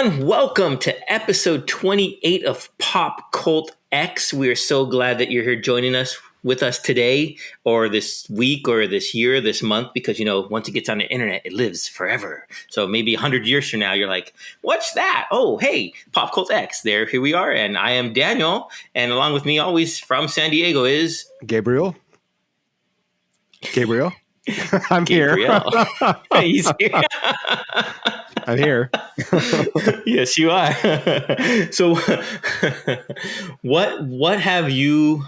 everyone. Welcome to episode 28 of PopCultX. We are so glad that you're here joining us with us today or this week or this year, this month, because, once it gets on the internet, it lives forever. So maybe 100 years from now, you're like, what's that? Oh, hey, PopCultX. Here we are. And I am Daniel. And along with me always from San Diego is... Gabriel. I'm Gabriel. here. He's here. I'm here. Yes, you are. So what have you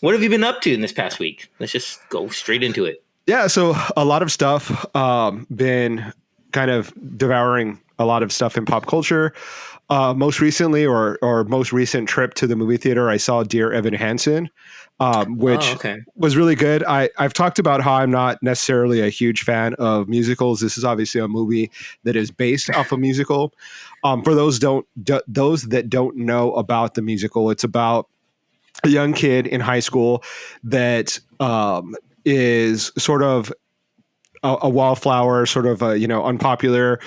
been up to in this past week? Let's just go straight into it. Yeah, so a lot of stuff, been kind of devouring a lot of stuff in pop culture. Most recently or most recent trip to the movie theater, I saw Dear Evan Hansen, which was really good. I've talked about how I'm not necessarily a huge fan of musicals. This is obviously a movie that is based off a musical. For those that don't know about the musical, it's about a young kid in high school that is sort of a wallflower, sort of unpopular,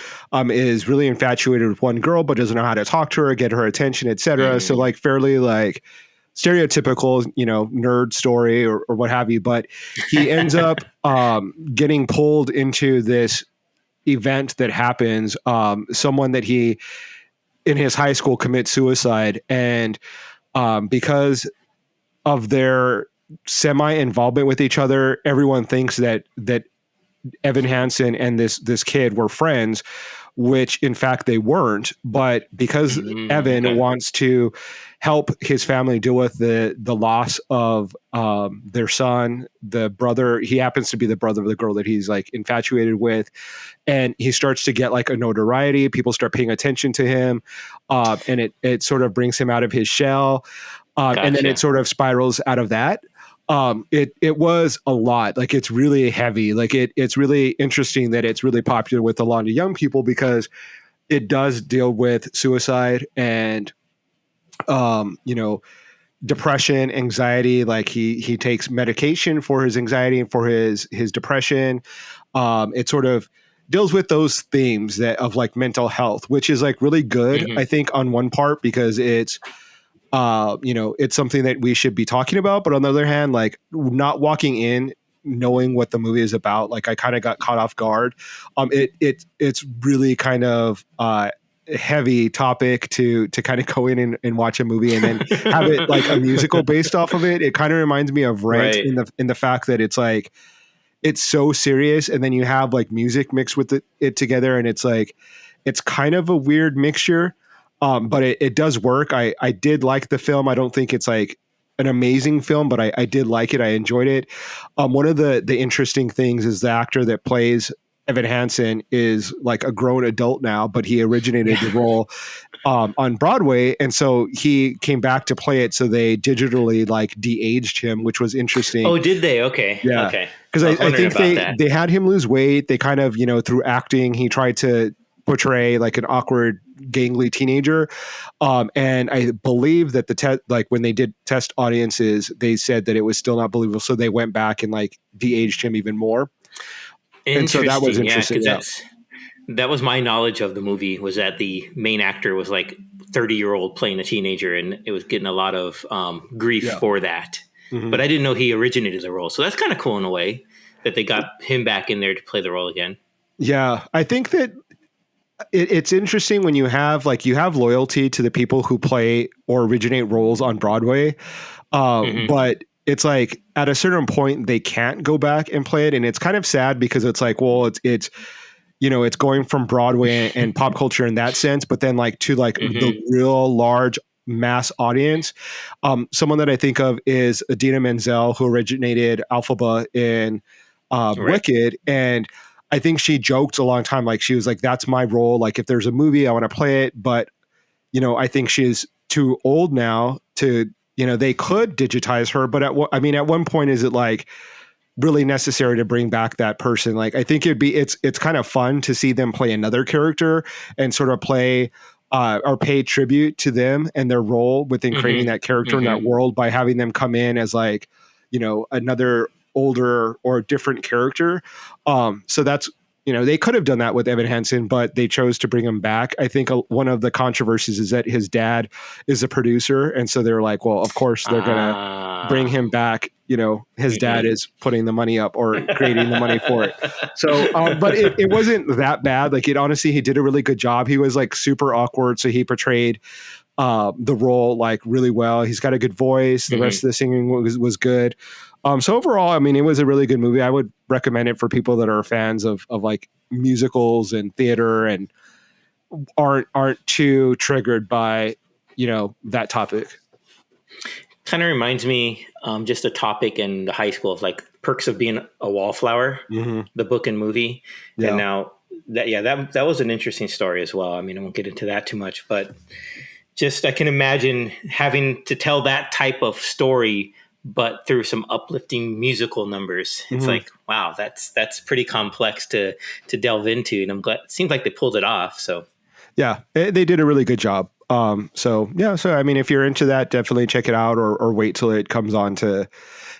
is really infatuated with one girl, but doesn't know how to talk to her, get her attention, etc. So fairly stereotypical, nerd story or what have you. But he ends up getting pulled into this event that happens. Someone that he in his high school commits suicide, and because of their semi-involvement with each other, everyone thinks that Evan Hansen and this kid were friends, which in fact they weren't. But because Evan wants to help his family deal with the loss of their son, the brother, he happens to be the brother of the girl that he's infatuated with, and he starts to get a notoriety. People start paying attention to him, and it sort of brings him out of his shell, and then it sort of spirals out of that. It was a lot. It's really heavy. It's really interesting that it's really popular with a lot of young people because it does deal with suicide and, depression, anxiety. He takes medication for his anxiety and for his depression. It sort of deals with those themes of mental health, which is really good, I think, on one part, because it's something that we should be talking about. But on the other hand, not walking in knowing what the movie is about, I kind of got caught off guard. It's really kind of heavy topic to kind of go in and watch a movie and then have it a musical based off of it. It kind of reminds me of Rent in the fact that it's it's so serious, and then you have music mixed with it together, and it's kind of a weird mixture. But it does work. I did like the film. I don't think it's an amazing film, but I did like it. I enjoyed it. One of the interesting things is the actor that plays Evan Hansen is a grown adult now, but he originated the role on Broadway. And so he came back to play it. So they digitally de-aged him, which was interesting. Oh, did they? Okay. Yeah. Okay. Because I think they had him lose weight. They kind of, through acting, he tried to portray an awkward, gangly teenager. And I believe that when they did test audiences, they said that it was still not believable. So they went back and de-aged him even more. And so that was interesting. Yeah, that was my knowledge of the movie, was that the main actor was 30-year-old playing a teenager, and it was getting a lot of grief for that. Mm-hmm. But I didn't know he originated the role. So that's kind of cool in a way that they got him back in there to play the role again. Yeah, I think that it's interesting when you have loyalty to the people who play or originate roles on Broadway. But it's at a certain point they can't go back and play it. And it's kind of sad because it's it's going from Broadway and pop culture in that sense, but then to the real large mass audience. Someone that I think of is Idina Menzel, who originated Elphaba in Wicked. And I think she joked a long time, she was that's my role. If there's a movie, I want to play it. But, I think she's too old now to, they could digitize her. But at one point, is it really necessary to bring back that person? I think it's kind of fun to see them play another character and sort of play or pay tribute to them and their role within creating that character in that world by having them come in as another older or different character. So that's they could have done that with Evan Hansen, but they chose to bring him back. I think one of the controversies is that his dad is a producer. And so they're like, well, of course they're going to bring him back. His dad is putting the money up or creating the money for it. So, but it wasn't that bad. Like honestly, he did a really good job. He was like super awkward. So he portrayed the role like really well. He's got a good voice. The rest of the singing was good. So overall, I mean, it was a really good movie. I would recommend it for people that are fans of like musicals and theater and aren't too triggered by, that topic. Kind of reminds me just a topic in the high school of like Perks of Being a Wallflower, the book and movie. Yeah. And now that was an interesting story as well. I mean, I won't get into that too much, but just I can imagine having to tell that type of story but through some uplifting musical numbers. It's like, wow, that's pretty complex to delve into. And I'm glad it seems like they pulled it off. So yeah, they did a really good job. So I mean, if you're into that, definitely check it out or wait till it comes on to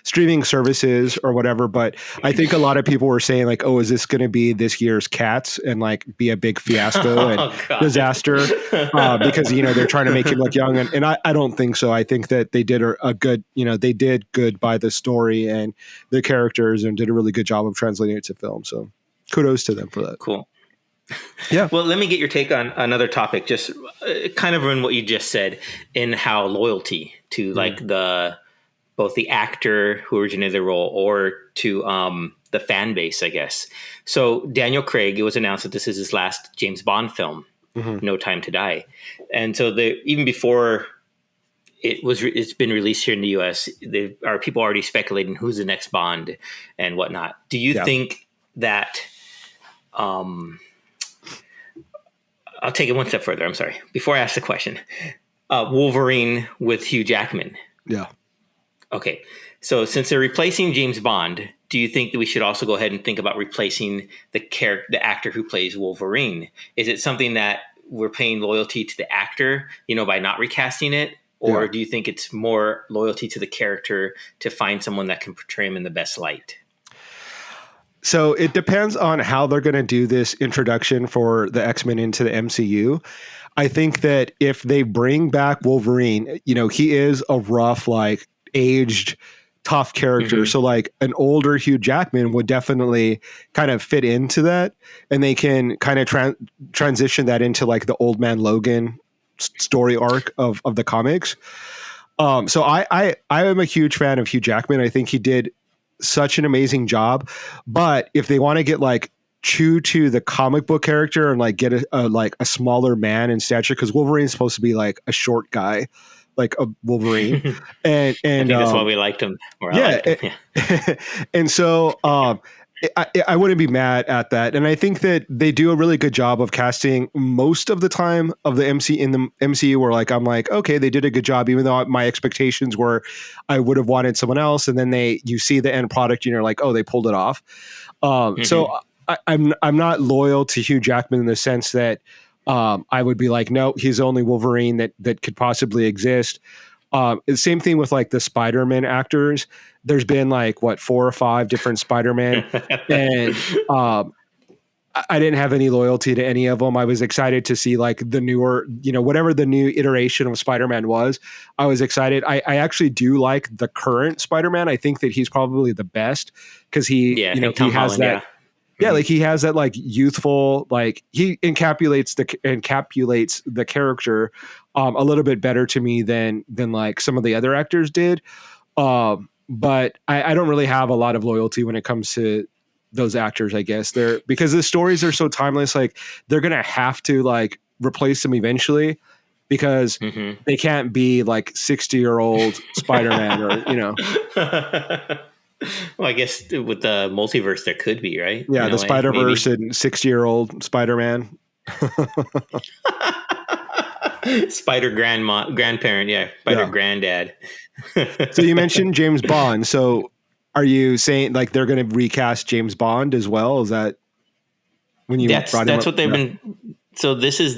streaming services or whatever. But I think a lot of people were saying like, oh, is this going to be this year's Cats and like be a big fiasco and disaster because, they're trying to make him look young. And I don't think so. I think that they did a good, they did good by the story and the characters and did a really good job of translating it to film. So kudos to them for that. Cool. Yeah. Well, let me get your take on another topic, just kind of in what you just said in how loyalty to like both the actor who originated the role or to the fan base, I guess. So Daniel Craig, it was announced that this is his last James Bond film, No Time to Die. And so even before it's been released here in the US, there are people already speculating who's the next Bond and whatnot. Do you think that I'll take it one step further. I'm sorry. Before I ask the question, Wolverine with Hugh Jackman. Yeah. Okay. So since they're replacing James Bond, do you think that we should also go ahead and think about replacing the actor who plays Wolverine? Is it something that we're paying loyalty to the actor, by not recasting it? Or do you think it's more loyalty to the character to find someone that can portray him in the best light? So it depends on how they're going to do this introduction for the X-Men into the MCU. I think that if they bring back Wolverine, he is a rough, like aged, tough character. So like an older Hugh Jackman would definitely kind of fit into that. And they can kind of transition that into like the Old Man Logan story arc of the comics. So I am a huge fan of Hugh Jackman. I think he did such an amazing job, but if they want to get like true to the comic book character and like get a smaller man in stature, because Wolverine's supposed to be like a short guy, like a Wolverine, and I think that's why we liked him. And so I wouldn't be mad at that, and I think that they do a really good job of casting most of the time of the MCU. Where like I'm like, okay, they did a good job, even though my expectations were I would have wanted someone else, and then you see the end product, and you're like, oh, they pulled it off. So I'm not loyal to Hugh Jackman in the sense that I would be like, no, he's the only Wolverine that could possibly exist. Same thing with like the Spider-Man actors. There's been like 4 or 5 different Spider-Man, and I didn't have any loyalty to any of them. I was excited to see like the newer, whatever the new iteration of Spider-Man was. I was excited. I actually do like the current Spider-Man. I think that he's probably the best because he has Holland, that. Yeah, like he has that like youthful, like he encapsulates the character a little bit better to me than like some of the other actors did. But I don't really have a lot of loyalty when it comes to those actors, I guess. Because the stories are so timeless, like they're gonna have to like replace them eventually because they can't be like 60-year-old Spider-Man or Well, I guess with the multiverse, there could be, right? Yeah, the Spider-Verse and 60-year-old Spider-Man. Spider grandparent, Spider granddad. So you mentioned James Bond. So are you saying like they're going to recast James Bond as well? Is that when you that's what they've been. So this is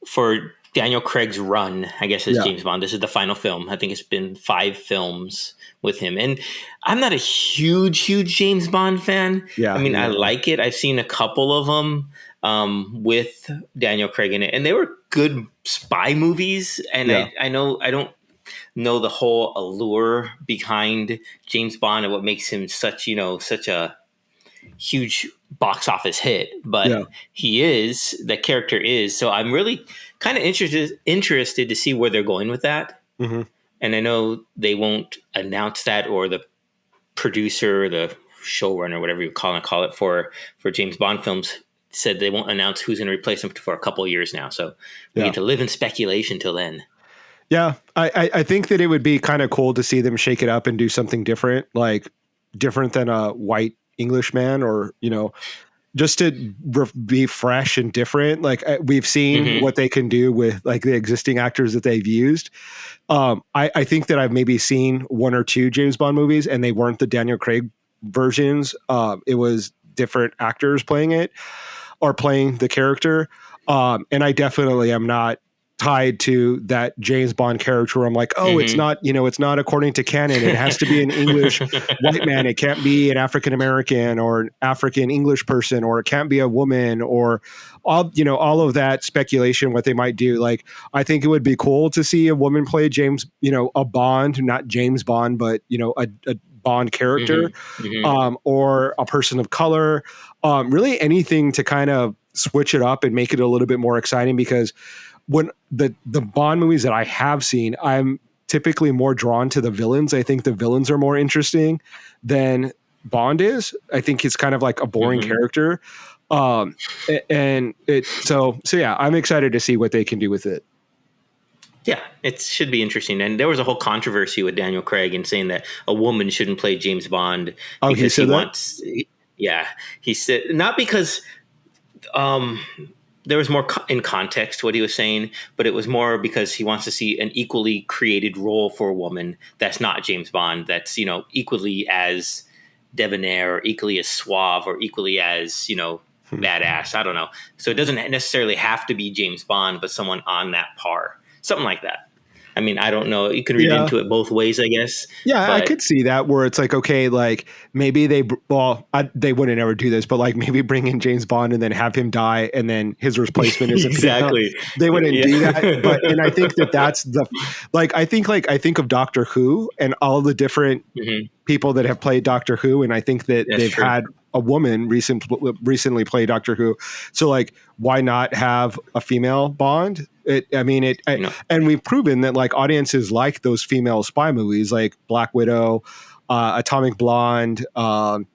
for Daniel Craig's run, I guess, as Yeah. James Bond. This is the final film. I think it's been 5 films with him. And I'm not a huge James Bond fan. I Yeah. mean, Me I neither. like it. I've seen a couple of them with Daniel Craig in it, and they were good spy movies. And Yeah. I know I don't know the whole allure behind James Bond and what makes him such a huge box office hit, but Yeah. that character is. So I'm really kind of interested to see where they're going with that. Hmm. And I know they won't announce that, or the producer, the showrunner, whatever you call it for James Bond films, said they won't announce who's going to replace him for a couple of years now. So we Yeah. get to live in speculation till then. Yeah. I think that it would be kind of cool to see them shake it up and do something different, like different than a white Englishman, or, just to be fresh and different. Like we've seen Mm-hmm. what they can do with like the existing actors that they've used. I think that I've maybe seen 1 or 2 James Bond movies, and they weren't the Daniel Craig versions. It was different actors playing it or playing the character. And I definitely am not tied to that James Bond character where I'm like, oh, it's Mm-hmm. not, it's not according to canon. It has to be an English white man. It can't be an African American or an African English person, or it can't be a woman, or all of that speculation, what they might do. Like, I think it would be cool to see a woman play James, a Bond, not James Bond, but, a Bond character, Mm-hmm. Mm-hmm. or a person of color, really anything to kind of switch it up and make it a little bit more exciting. Because when the Bond movies that I have seen, I'm typically more drawn to the villains. I think the villains are more interesting than Bond is. I think he's kind of like a boring Mm-hmm. character. And so yeah, I'm excited to see what they can do with it. Yeah, it should be interesting. And there was a whole controversy with Daniel Craig in saying that a woman shouldn't play James Bond Oh, he because he said that? wants. Yeah, he said not because um, there was more in context what he was saying, but it was more because he wants to see an equally created role for a woman that's not James Bond, that's equally as debonair, or equally as suave, or equally as badass. I don't know. So it doesn't necessarily have to be James Bond, but someone on that par. Something like that. I mean, I don't know. You can read Yeah. into it both ways, I guess. Yeah, I But could see that where it's like, okay, like maybe they wouldn't ever do this, but like maybe bring in James Bond and then have him die, and then his replacement is a female. exactly. They wouldn't do that. And I think Yeah. that's I think of Doctor Who and all the different Mhm. people that have played Doctor Who, and I think that That's they've true. had a woman recently play Doctor Who. So like, why not have a female Bond? And we've proven that like audiences like those female spy movies, like Black Widow, Atomic Blonde, Mhm.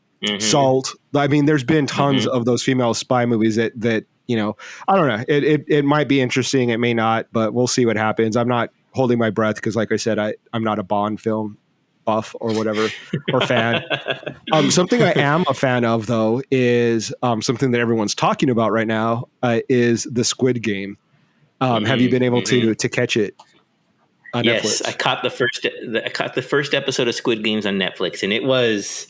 Salt. I mean, there's been tons Mhm. of those female spy movies that I don't know. It might be interesting. It may not, but we'll see what happens. I'm not holding my breath because, like I said, I'm not a Bond film buff or whatever or fan. Something I am a fan of, though, is something that everyone's talking about right now, is the Squid Game. Have you Mhm. been able Mhm. to catch it on Yes, I Netflix? caught the first episode of Squid Games on Netflix, and it was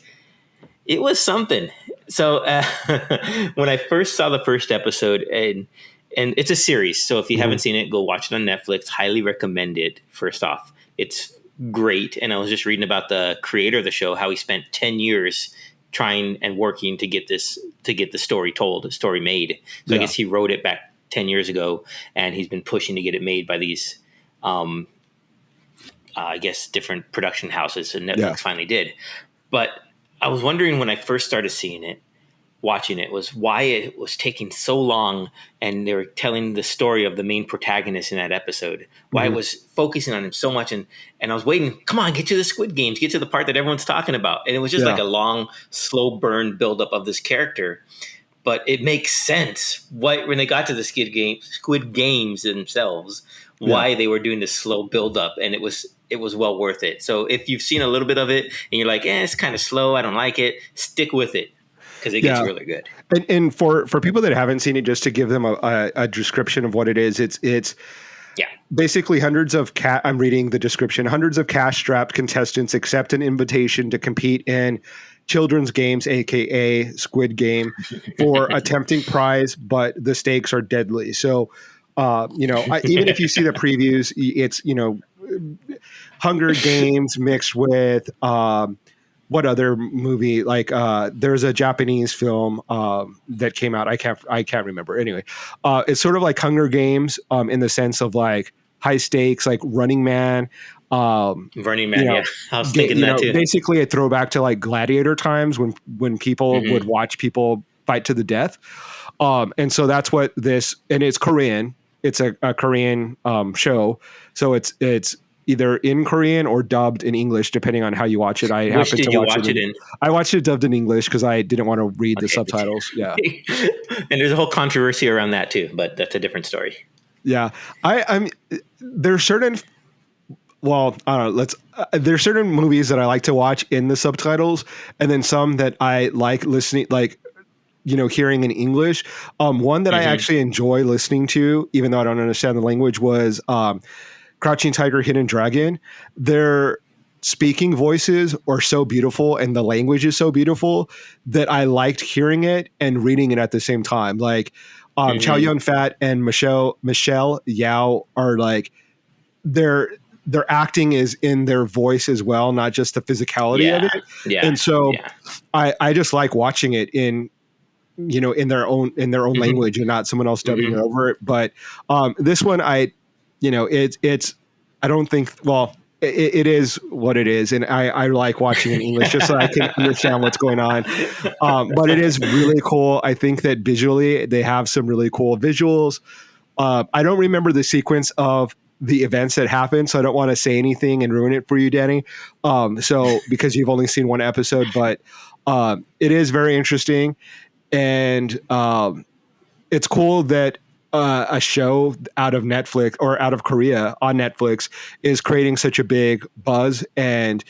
something. So when I first saw the first episode, and it's a series, so if you Hmm. haven't seen it, go watch it on Netflix. Highly recommend it. First off, it's great, and I was just reading about the creator of the show, how he spent 10 years trying and working to get the story told, the story made. So I Yeah, guess he wrote it back 10 years ago, and he's been pushing to get it made by these um, I guess different production houses, and yeah, Netflix finally did. But I was wondering when I first started seeing it, watching it, was why it was taking so long, and they were telling the story of the main protagonist in that episode. Why it hmm, was focusing on him so much, and I was waiting. Come on, get to the Squid Games, get to the part that everyone's talking about, and it was just like yeah, a long, slow burn buildup of this character. But it makes sense when they got to the Squid Games themselves, yeah. why they were doing this slow build up, and it was well worth it. So if you've seen a little bit of it and you're like, it's kind of slow, I don't like it, stick with it because it gets Yeah. really good. And for people that haven't seen it, just to give them a description of what it is, it's Yeah. basically I'm reading the description. Hundreds of cash-strapped contestants accept an invitation to compete in children's games, aka Squid Game, for a tempting prize, but the stakes are deadly. So Even if you see the previews, it's Hunger Games mixed with what other movie? Like there's a Japanese film that came out. I can't remember. Anyway, it's sort of like Hunger Games in the sense of like high stakes, like Running Man. Running Man, yeah, I was thinking that too. Basically a throwback to like gladiator times when people would watch people fight to the death. And so that's what this, and it's Korean. It's a Korean show, so it's either in Korean or dubbed in English, depending on how you watch it. Which did you watch it in? I watched it dubbed in English because I didn't want to read the subtitles. Yeah, and there's a whole controversy around that too, but that's a different story. Yeah, I'm. There's certain. Well, I don't know. There's certain movies that I like to watch in the subtitles, and then some that I like listening, like hearing in English. One that I actually enjoy listening to, even though I don't understand the language, was Crouching Tiger, Hidden Dragon. Their speaking voices are so beautiful and the language is so beautiful that I liked hearing it and reading it at the same time. Like Chow Yun-fat and Michelle Yao are like their acting is in their voice as well, not just the physicality of it. Yeah. And so I just like watching it in their own language and not someone else dubbing it over it. But this one, it's I don't think, well, it is what it is. And I like watching in English just so I can understand what's going on. But it is really cool. I think that visually they have some really cool visuals. I don't remember the sequence of the events that happened, so I don't want to say anything and ruin it for you, Danny. So because you've only seen one episode, but it is very interesting. And it's cool that a show out of Netflix or out of Korea on Netflix is creating such a big buzz. And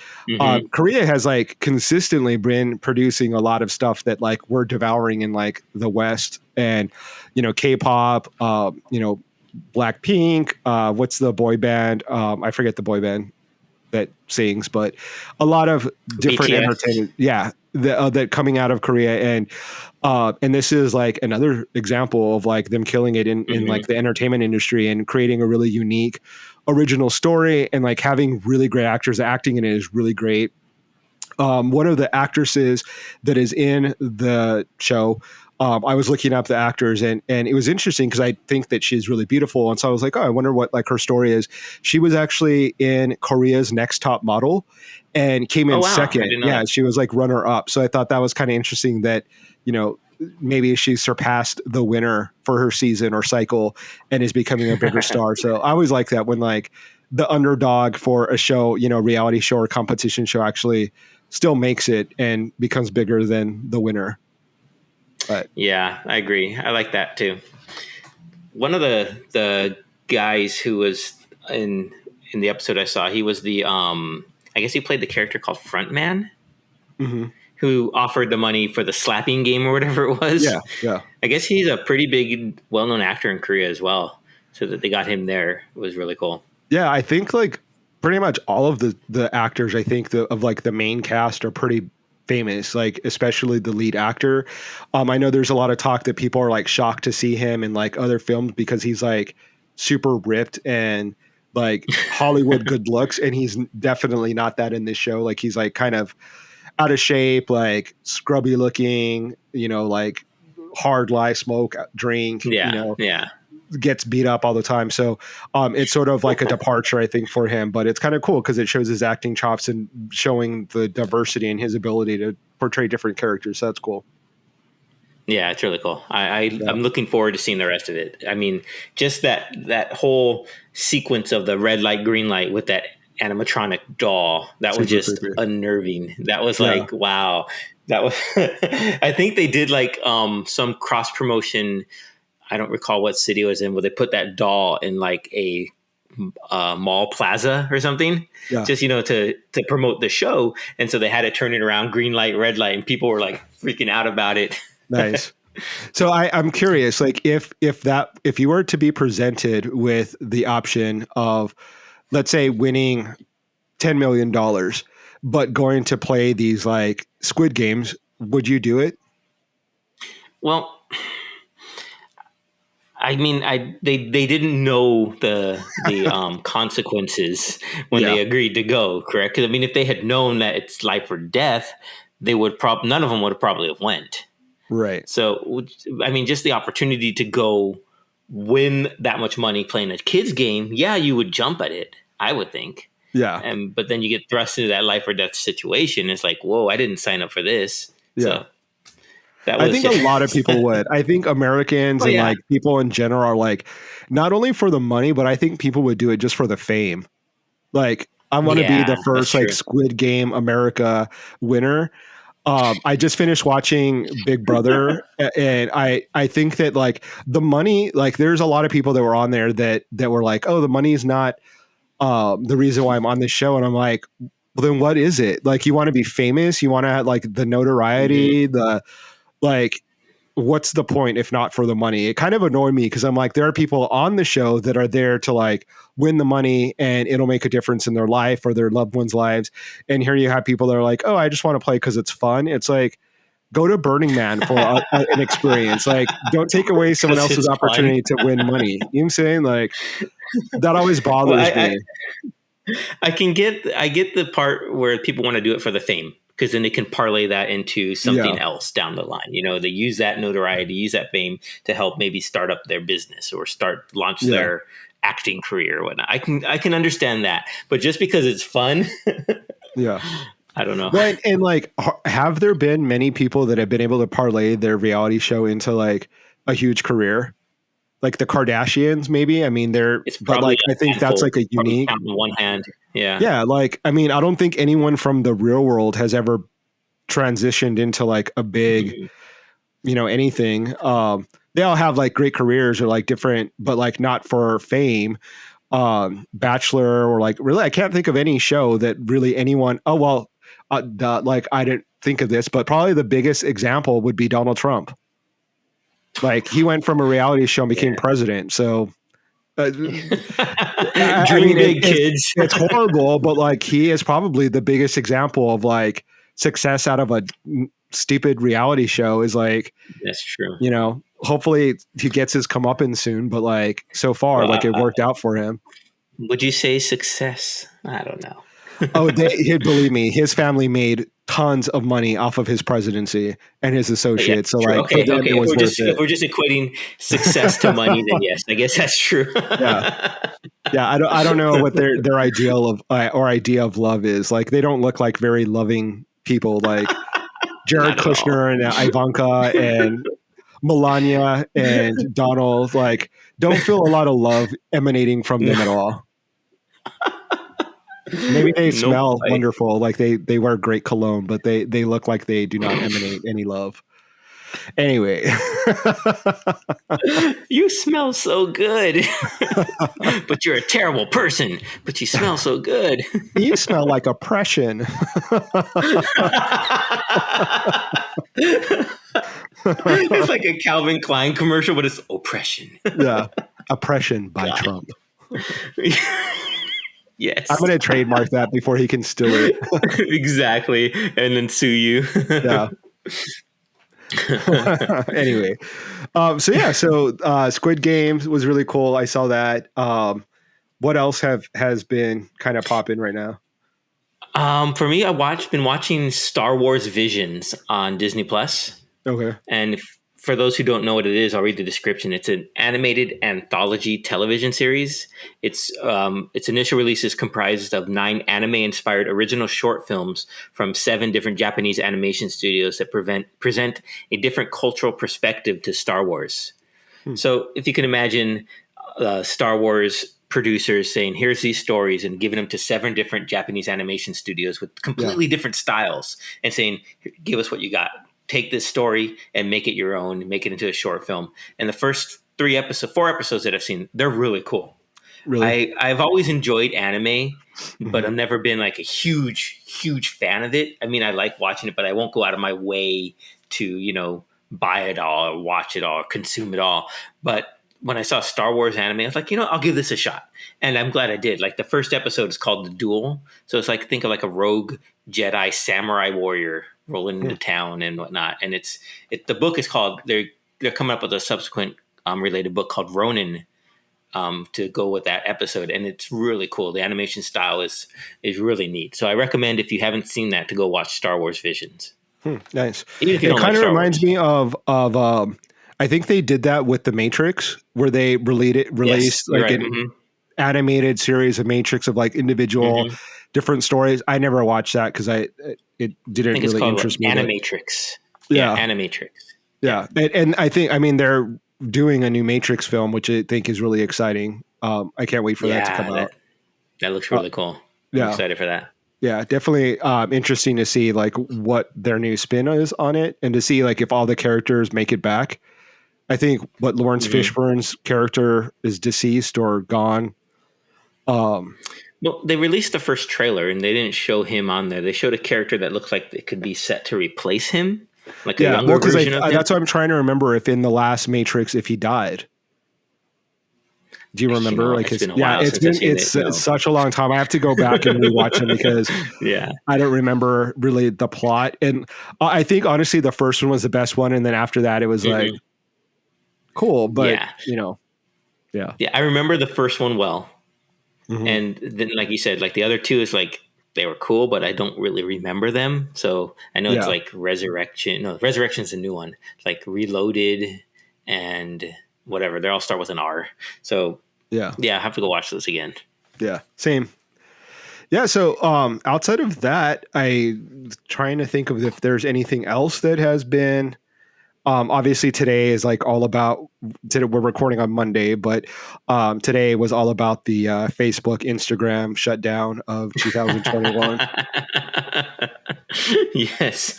Korea has like consistently been producing a lot of stuff that like we're devouring in like the West, and K-pop, Blackpink. What's the boy band? I forget the boy band that sings, but a lot of different entertainment. Yeah. That coming out of Korea, and this is like another example of like them killing it in like the entertainment industry and creating a really unique original story, and like having really great actors acting in it is really great. One of the actresses that is in the show, I was looking up the actors, and it was interesting because I think that she's really beautiful. And so I was like, oh, I wonder what like her story is. She was actually in Korea's Next Top Model and came in second. Yeah, she was like runner up. So I thought that was kind of interesting that, maybe she surpassed the winner for her season or cycle and is becoming a bigger star. So I always like that when like the underdog for a show, reality show or competition show actually still makes it and becomes bigger than the winner. But yeah, I agree. I like that too. One of the guys who was in the episode I saw, he was the I guess he played the character called Frontman, who offered the money for the slapping game or whatever it was. Yeah. I guess he's a pretty big, well-known actor in Korea as well. So that they got him there was really cool. Yeah, I think like pretty much all of the actors, I think of like the main cast are pretty famous, like especially the lead actor. I know there's a lot of talk that people are like shocked to see him in like other films because he's like super ripped and like Hollywood good looks, and he's definitely not that in this show. Like he's like kind of out of shape, like scrubby looking, like hard life, smoke, drink, gets beat up all the time. So it's sort of like a departure, I think, for him, but it's kind of cool because it shows his acting chops and showing the diversity and his ability to portray different characters. So that's cool. Yeah, it's really cool. I'm looking forward to seeing the rest of it. I mean, just that whole sequence of the red light, green light with that animatronic doll, that was just unnerving. That was like, wow. That was, I think they did like some cross promotion. I don't recall what city it was in, where they put that doll in like a mall plaza or something, just, to promote the show. And so they had to turn it around, green light, red light, and people were like freaking out about it. Nice. So I'm curious, like if you were to be presented with the option of, let's say, winning $10 million, but going to play these like Squid Games, would you do it? Well, I mean, they didn't know the consequences when Yeah. they agreed to go, correct? 'Cause, I mean, if they had known that it's life or death, they would none of them would have probably have went. Right. So, I mean, just the opportunity to go win that much money playing a kids game, yeah, you would jump at it, I would think. Yeah. But then you get thrust into that life or death situation. It's like, whoa, I didn't sign up for this. Yeah. So that I was think a lot of people would. I think Americans oh and yeah, like people in general are like, not only for the money, but I think people would do it just for the fame. Like, I want to be yeah, the that's first like true. Squid Game America winner. I just finished watching Big Brother, and I think that like the money, like there's a lot of people that were on there that were like, oh, the money is not the reason why I'm on this show, and I'm like, well, then what is it? Like, you want to be famous, you want to have like the Hmm. notoriety, the like. What's the point if not for the money? It kind of annoyed me because I'm like, there are people on the show that are there to like win the money and it'll make a difference in their life or their loved ones' lives. And here you have people that are like, oh, I just want to play because it's fun. It's like, go to Burning Man for an experience. Like, don't take away someone Because else's it's fun. opportunity to win money. You know what I'm saying? Like, that always Well, bothers me. I get the part where people want to do it for the fame because then they can parlay that into Yeah. something else down the line. You know, they use that notoriety, use that fame to help maybe start up their business or launch Yeah. their acting career or whatnot. I can understand that, but just because it's fun, Yeah. I don't know. Well, and like, have there been many people that have been able to parlay their reality show into like a huge career? Like the Kardashians, maybe. I mean, It's but probably like, I a think that's handful, like a probably unique, count in one hand. Yeah. yeah. Like, I mean, I don't think anyone from the real world has ever transitioned into like a big, Mhm. anything. They all have like great careers or like different, but like not for fame. Bachelor or like really, I can't think of any show that really anyone. Oh well, like I didn't think of this, but probably the biggest example would be Donald Trump. Like he went from a reality show and became Yeah. president. So uh, I Dream mean, big, kids. it's horrible, but like he is probably the biggest example of like success out of a stupid reality show. Is like, That's true. hopefully he gets his comeuppance soon. But like so far, Well, like it worked out for him. would you say success? I don't know. Oh, he'd believe me. His family made tons of money off of his presidency and his But yeah, associates. So true. like for Okay, them, okay. it was worth If it. we're just equating success to money, then yes, I guess that's true. Yeah. Yeah, I don't know what their ideal of or idea of love is. Like they don't look like very loving people. Like Jared Not at all. Kushner and Ivanka and Melania and Donald. Like don't feel a lot of love emanating from them at all. Maybe they Nope. smell wonderful, like they wear great cologne, but they look like they do not emanate any love. Anyway, You smell so good, but you're a terrible person. But you smell so good. you smell like oppression. It's like a Calvin Klein commercial, but it's oppression. Yeah, oppression by God. Trump. Yes. I'm going to trademark that before he can steal it. Exactly. And then sue you. Yeah. Anyway, so Squid Games was really cool. I saw that. What else has been kind of popping right now? For me, been watching Star Wars Visions on Disney Plus. Okay. And for those who don't know what it is, I'll read the description. It's an animated anthology television series. Its initial release is comprised of 9 anime-inspired original short films from 7 different Japanese animation studios that present a different cultural perspective to Star Wars. So if you can imagine Star Wars producers saying, here's these stories and giving them to 7 different Japanese animation studios with completely different styles and saying, give us what you got. Take this story and make it your own, make it into a short film. And the first 4 episodes that I've seen, they're really cool. Really? I've always enjoyed anime, but Mhm. I've never been like a huge fan of it. I mean, I like watching it, but I won't go out of my way to, buy it all or watch it all or consume it all. But when I saw Star Wars anime, I was like, I'll give this a shot. And I'm glad I did. Like the first episode is called The Duel. So it's like, think of like a rogue Jedi samurai warrior rolling into town and whatnot. And the book is called, they're coming up with a subsequent related book called Ronin to go with that episode, and it's really cool. The animation style is really neat. So I recommend, if you haven't seen that, to go watch Star Wars Visions. Nice. Even if you It don't like kind of Star reminds Wars. me of I think they did that with the Matrix, where they Yes, released you're like right. an animated series of Matrix of like individual I different stories. I never watched that because it didn't think it's really called what, interest me. But Animatrix. Yeah, yeah, Animatrix. Yeah, yeah, and I mean they're doing a new Matrix film, which I think is really exciting. I can't wait for that to come yeah, out. that looks Uh, really cool. I'm yeah, excited for that. yeah, definitely interesting to see like what their new spin is on it, and to see like if all the characters make it back. I think what Lawrence hmm Fishburne's character is deceased or gone. Um, Well, they released the first trailer and they didn't show him on there. They showed a character that looked like it could be set to replace him, like a yeah, well, younger because version of him. that's what I'm trying to remember if in the last Matrix if he died. Do you You know remember? what? Like It's his been a while since I've seen it. it's No. such a long time. I have to go back and rewatch them because Yeah. I don't remember really the plot. And I think honestly the first one was the best one, and then after that it was like hmm cool, but Yeah. yeah. Yeah. I remember the first one well. Hmm. And then, like you said, like the other two is like they were cool, but I don't really remember them. So I know it's Yeah. like Resurrection. No, Resurrection's a new one. Like Reloaded and whatever. They all start with an R. So Yeah. yeah, I have to go watch those again. Yeah. Same. Yeah. So outside of that, I trying to think of if there's anything else that has been obviously today is like all about today we're recording on Monday, but today was all about the Facebook, Instagram shutdown of 2021. Yes.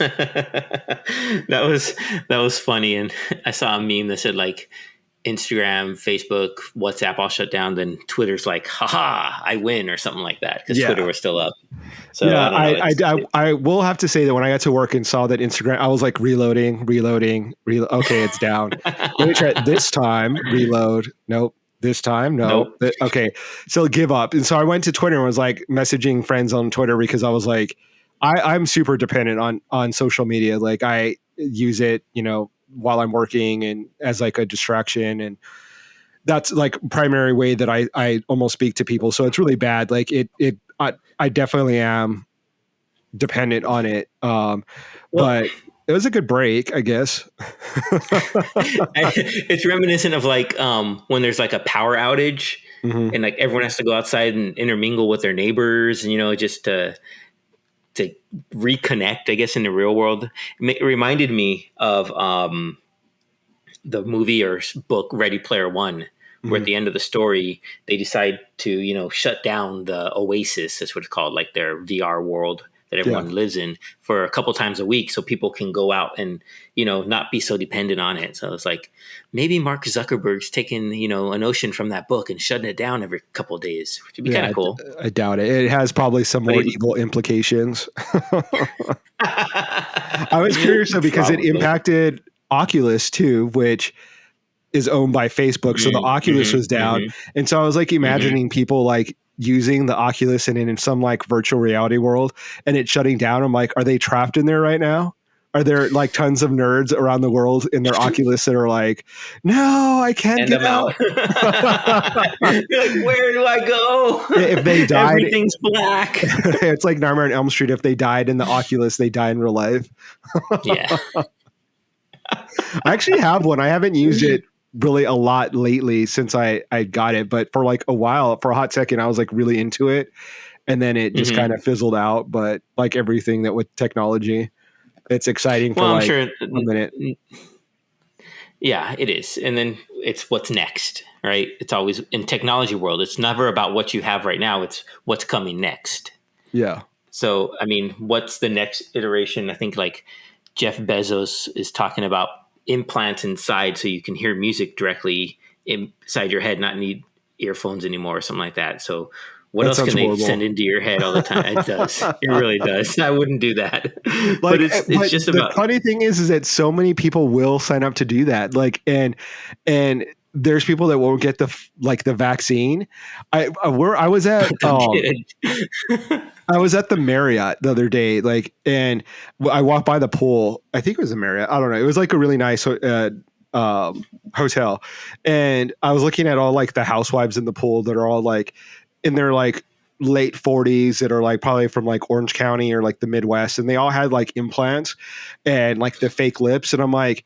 That was funny. And I saw a meme that said like Instagram, Facebook, WhatsApp all shut down, then Twitter's like, haha, I win, or something like that, because Twitter Yeah. was still up. So Yeah, I don't know. I will have to say that when I got to work and saw that Instagram, I was like reloading. Okay, it's down. Let me try it this time. Reload. Nope. This time, no. Nope. Okay, so give up. And so I went to Twitter and was like messaging friends on Twitter because I was like, I'm super dependent on social media. Like I use it, while I'm working and as like a distraction, and that's like primary way that I almost speak to people. So it's really bad. Like I definitely am dependent on it. Well, But it was a good break, I guess. it's reminiscent of like when there's like a power outage Hmm. and like everyone has to go outside and intermingle with their neighbors, and just to reconnect, I guess, in the real world. It reminded me of the movie or book Ready Player One, where Hmm. at the end of the story they decide to shut down the Oasis, that's what it's called, like their VR world that Yeah. everyone lives in, for a couple times a week, so people can go out and not be so dependent on it. So it's like maybe Mark Zuckerberg's taking a notion from that book and shutting it down every couple of days, which would be kind Yeah. of cool. I doubt it. It has probably some But more evil implications. I was curious though, because it probably. impacted Oculus too, which is owned by Facebook. So the Oculus Mm-hmm, was down. mm-hmm, And so I was like mm-hmm. imagining people like using the Oculus and in some like virtual reality world and it shutting down. I'm like, are they trapped in there right now? Are there like tons of nerds around the world in their Oculus that are like, no, I can't And get I'm out? out. You're like, where do I go? If they died, Everything's black. it's like Nightmare on Elm Street. If they died in the Oculus, they die in real life. Yeah. I actually have one. I haven't used it really a lot lately since I got it, but for like a while, for a hot second, I was like really into it, and then it just kind hmm of fizzled out. But like everything that with technology, it's exciting for Well, I'm like sure. a minute. Yeah, it is. And then it's what's next, right? It's always in technology world. It's never about what you have right now. It's what's coming next. Yeah, So, I mean, what's the next iteration? I think like Jeff Bezos is talking about implants inside so you can hear music directly inside your head, not need earphones anymore or something like that. So, what that else sounds can they horrible. send into your head all the time? It does. It really does. I wouldn't do that. But Like, it's but just the about. funny thing is that so many people will sign up to do that. Like, and there's people that won't get the vaccine. I was at I was at the Marriott the other day, like, and I walked by the pool. I think it was a Marriott. I don't know. It was like a really nice hotel. And I was looking at all like the housewives in the pool that are all like in their like late 40s that are like probably from like Orange County or like the Midwest, and they all had like implants and like the fake lips. And I'm like,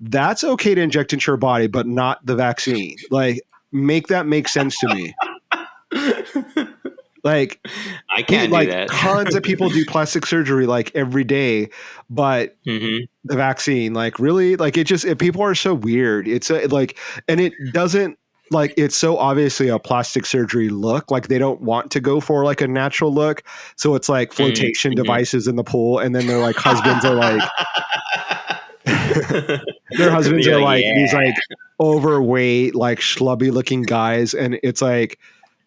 that's okay to inject into your body, but not the vaccine. Like, make that make sense to me. Like, I can't do that. tons of people do plastic surgery like every day, but Mm-hmm. the vaccine, like, really, like, people are so weird. It's like, and it doesn't, like, it's so obviously a plastic surgery look. Like, they don't want to go for like a natural look, so it's like flotation Mm-hmm. devices in the pool, and then their like husbands are like, their husbands You're are like, like yeah. these like overweight, like schlubby looking guys, and it's like,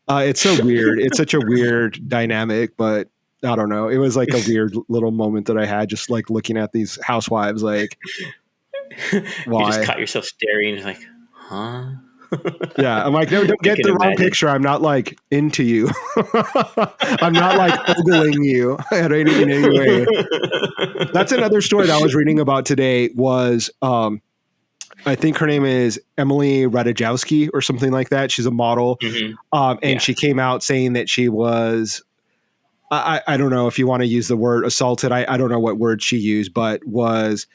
it's so weird. It's such a weird dynamic, but I don't know. It was like a weird little moment that I had just like looking at these housewives. Like, You just why? caught yourself staring. It's like, huh? Yeah, I'm like, no, don't I get can the wrong imagine. picture. I'm not like into you. I'm not like ogling you in any way. That's another story that I was reading about today. Was I think her name is Emily Ratajkowski or something like that. She's a model, Mm-hmm. and Yeah. she came out saying that she was. I don't know if you want to use the word assaulted. I don't know what word she used, but was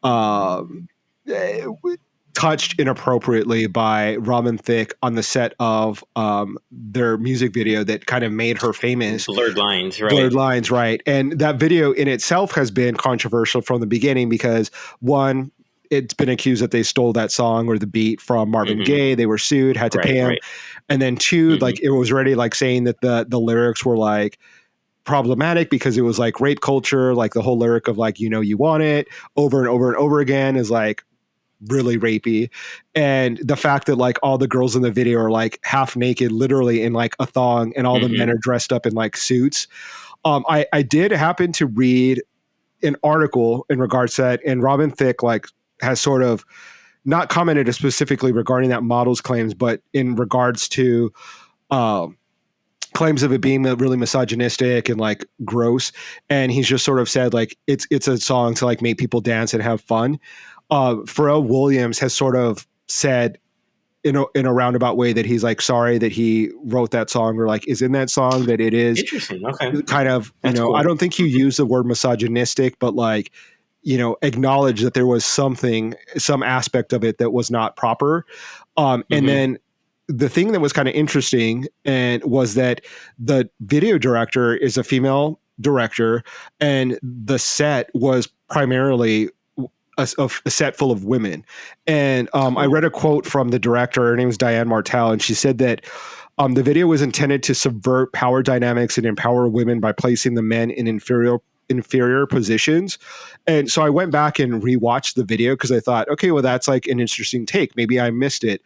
um, eh, touched inappropriately by Robin Thicke on the set of their music video that kind of made her famous. Blurred lines, right? Blurred Lines, right? And that video in itself has been controversial from the beginning because, one, it's been accused that they stole that song or the beat from Marvin Mm-hmm. Gaye. They were sued, had to Right, pay him. right. And then two, Mm-hmm. like, it was already like saying that the lyrics were like problematic because it was like rape culture, like the whole lyric of like, you want it over and over and over again is like really rapey. And the fact that like all the girls in the video are like half naked, literally in like a thong, and all the men Mm-hmm. are dressed up in like suits. I did happen to read an article in regards to that, and Robin Thicke like has sort of not commented specifically regarding that model's claims, but in regards to um, claims of it being really misogynistic and like gross. And he's just sort of said like it's a song to like make people dance and have fun. Pharrell Williams has sort of said in a roundabout way that he's like sorry that he wrote that song or like is in that song, that it is Interesting. Okay. kind of, That's I cool. don't think you use the word misogynistic, but like, acknowledge that there was some aspect of it that was not proper. And Mm-hmm. then the thing that was kind of interesting and was that the video director is a female director, and the set was primarily a set full of women. And I read a quote from the director. Her name is Diane Martel, and she said that the video was intended to subvert power dynamics and empower women by placing the men in inferior positions. And so I went back and rewatched the video because I thought, okay, well, that's like an interesting take. Maybe I missed it.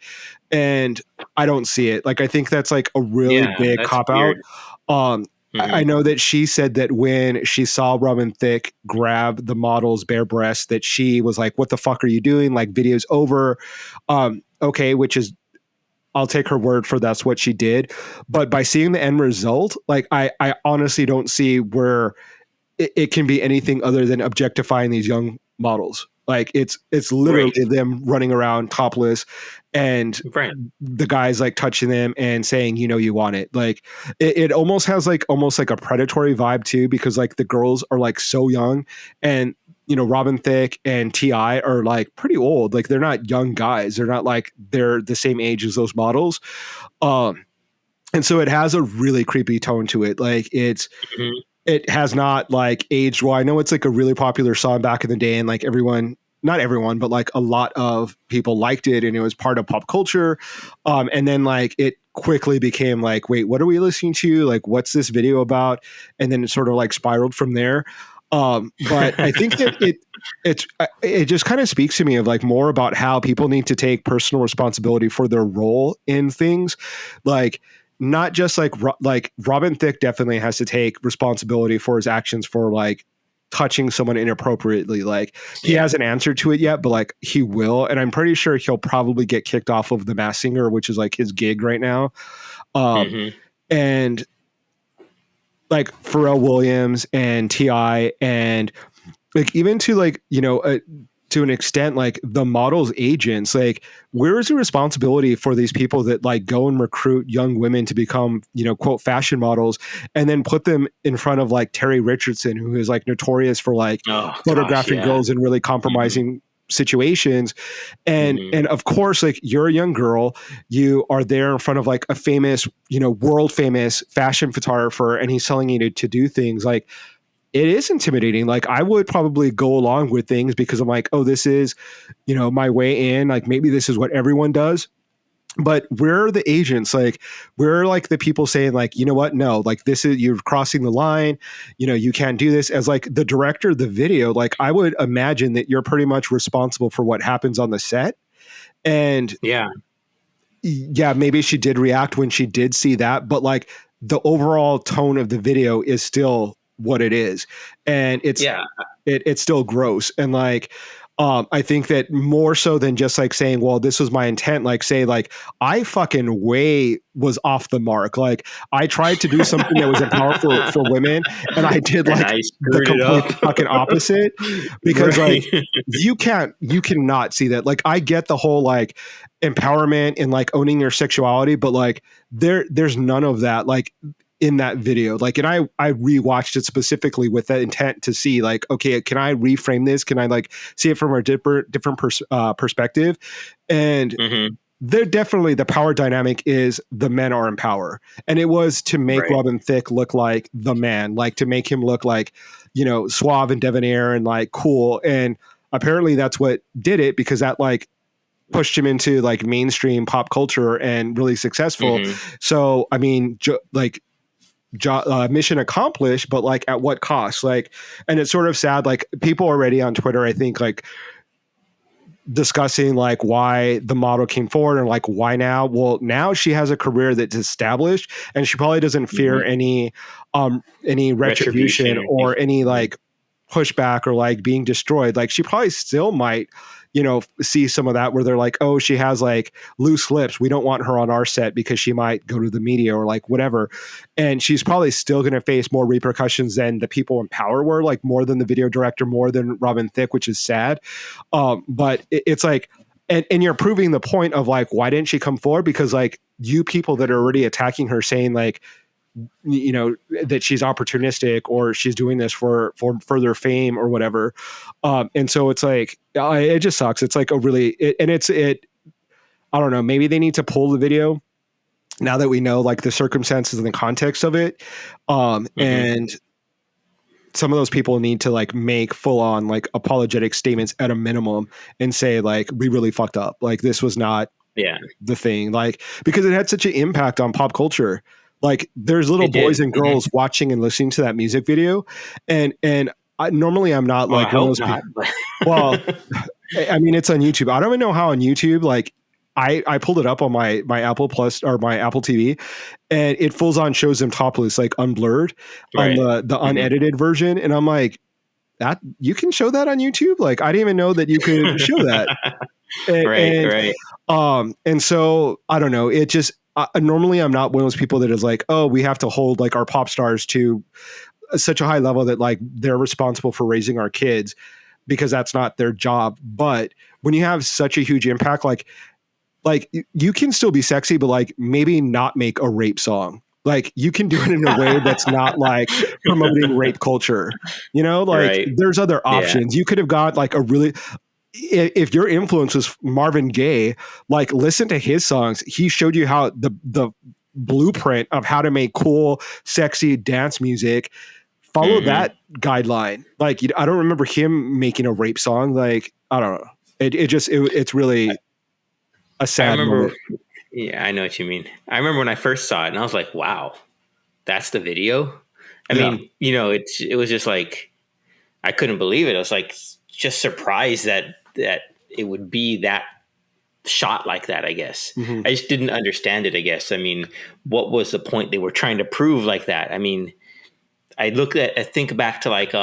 And I don't see it. Like, I think that's like a really Yeah, big that's cop out. weird. I Mm-hmm. know that she said that when she saw Robin Thicke grab the model's bare breast, that she was like, what the fuck are you doing? Like, video's over. Okay, which is, I'll take her word for that's what she did. But by seeing the end result, like, I honestly don't see where it can be anything other than objectifying these young models. Like, it's literally Right. them running around topless and Right. the guys like touching them and saying, you want it. Like, it almost has like almost like a predatory vibe too, because like the girls are like so young, and Robin Thicke and T.I. are like pretty old. Like, they're not young guys. They're not like they're the same age as those models. And so it has a really creepy tone to it. Like, Mm-hmm. it has not like aged well. I know it's like a really popular song back in the day, and like not everyone, but like a lot of people liked it, and it was part of pop culture. And then like it quickly became like, wait, what are we listening to? Like, what's this video about? And then it sort of like spiraled from there. But I think that it just kind of speaks to me of like more about how people need to take personal responsibility for their role in things. Like, not just like Robin Thicke definitely has to take responsibility for his actions for like touching someone inappropriately. Like, he Yeah. hasn't answered to it yet, but like he will, and I'm pretty sure he'll probably get kicked off of The Masked Singer, which is like his gig right now. Mm-hmm. And like Pharrell Williams and Ti, and like even to like to to an extent, like the models agents, like where is the responsibility for these people that like go and recruit young women to become, quote, fashion models, and then put them in front of like Terry Richardson, who is like notorious for like Oh gosh, photographing yeah. girls in really compromising situations. And of course, like you're a young girl, you are there in front of like a famous, world famous fashion photographer, and he's telling you to do things like, it is intimidating. Like I would probably go along with things because I'm like, oh, this is, my way in. Like maybe this is what everyone does. But we're the agents, like we're like the people saying like, you know what? No, like this is, you're crossing the line. You can't do this. As like the director of the video, like I would imagine that you're pretty much responsible for what happens on the set. And Yeah. yeah, maybe she did react when she did see that, but like the overall tone of the video is still what it is, and Yeah. it's still gross. And like I think that more so than just like saying, well, this was my intent, like say like I fucking way was off the mark. Like I tried to do something that was empowerful for women, and I did And like I the screwed it complete up. fucking opposite, because Right. like you cannot see that. Like I get the whole like empowerment and like owning your sexuality, but like there's none of that like in that video. Like, and I rewatched it specifically with that intent to see like, okay, can I reframe this? Can I like see it from a different perspective? And Hmm. they're definitely, the power dynamic is the men are in power, and it was to make Right. Robin Thicke look like the man, like to make him look like, suave and debonair and like cool. And apparently that's what did it, because that like pushed him into like mainstream pop culture and really successful. Hmm. So I mean, mission accomplished, but like at what cost? Like, and it's sort of sad. Like people already on Twitter, I think, like discussing like why the model came forward and like why now. Well, now she has a career that's established, and she probably doesn't fear Hmm. any retribution Retribution or or any anything. like pushback or like being destroyed. Like she probably still might, see some of that where they're like, oh, she has like loose lips, we don't want her on our set because she might go to the media or like whatever. And she's probably still going to face more repercussions than the people in power were, like more than the video director, more than Robin Thicke, which is sad. But it's like, and you're proving the point of like, why didn't she come forward? Because like you people that are already attacking her, saying like, that she's opportunistic or she's doing this for further fame or whatever. And so it's like, it just sucks. It's like a really, I don't know, maybe they need to pull the video now that we know like the circumstances and the context of it. Hmm. And some of those people need to like make full on like apologetic statements at a minimum and say like, we really fucked up. Like this was not Yeah. the thing, like, because it had such an impact on pop culture. Like there's little It did. boys and Hmm. girls watching and listening to that music video. And normally I'm not Well, I like one of hope those not. people. Well, I mean, it's on YouTube. I don't even know how on YouTube, like I pulled it up on my Apple Plus or my Apple TV, and it fulls on shows them topless, like unblurred on Right. the Hmm. unedited version. And I'm like, that you can show that on YouTube? Like I didn't even know that you could show that. Right. And Right. and so I don't know. It just normally I'm not one of those people that is like, oh, we have to hold like our pop stars to such a high level that like they're responsible for raising our kids, because that's not their job. But when you have such a huge impact, like you can still be sexy, but like maybe not make a rape song. Like you can do it in a way that's not like promoting rape culture. Like Right. there's other Yeah. options. You could have got like a really, if your influence was Marvin Gaye, like listen to his songs. He showed you how the blueprint of how to make cool, sexy dance music. Follow Hmm. that guideline. Like I don't remember him making a rape song. Like I don't know. It's really a I sad remember. moment. Yeah, I know what you mean. I remember when I first saw it, and I was like, "Wow, that's the video." I Yeah. mean, it was just like I couldn't believe it. I was like just surprised that it would be that shot like that. I guess Hmm. I just didn't understand it. I guess I mean, what was the point they were trying to prove like that? I mean, I think back to like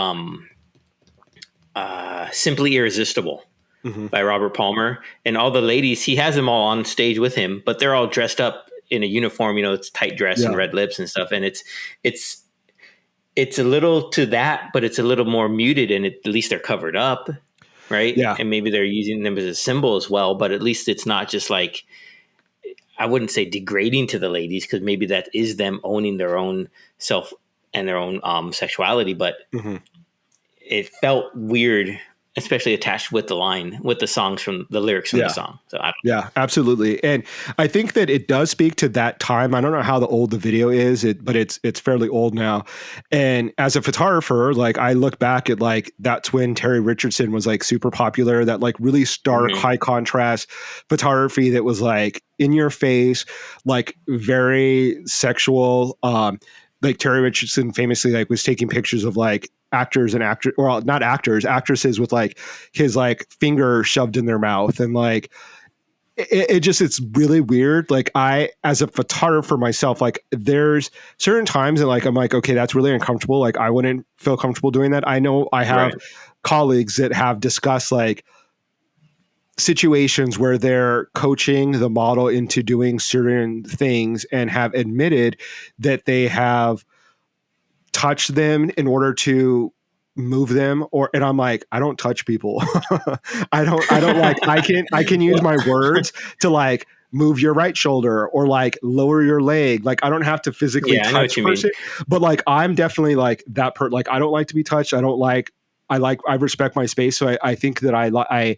Simply Irresistible Hmm. by Robert Palmer, and all the ladies, he has them all on stage with him, but they're all dressed up in a uniform, it's tight dress and Yeah. red lips and stuff. And it's it's a little to that, but it's a little more muted, and at least they're covered up. right? Yeah. And maybe they're using them as a symbol as well, but at least it's not just like, I wouldn't say degrading to the ladies, because maybe that is them owning their own self and their own sexuality, but Mm-hmm. it felt weird, especially attached with the songs from the lyrics from the Yeah. song. So I don't Yeah, absolutely. And I think that it does speak to that time. I don't know how the old the video is, but it's fairly old now. And as a photographer, like I look back at like that's when Terry Richardson was like super popular, that like really stark, Mhm. high contrast photography that was like in your face, like very sexual. Like Terry Richardson famously like was taking pictures of like actors and not actors, actresses with like his like finger shoved in their mouth, and like it's really weird. Like I, as a photographer myself, like there's certain times that like I'm like, okay, that's really uncomfortable. Like I wouldn't feel comfortable doing that. I know I have Right. colleagues that have discussed like situations where they're coaching the model into doing certain things and have admitted that they have touched them in order to move them, or and I'm like, I don't touch people. I don't like, I can use my words to like move your right shoulder or like lower your leg. Like I don't have to physically Yeah, I know touch what a you mean. person, but like I'm definitely like that like I don't like to be touched. I respect my space. So I think that I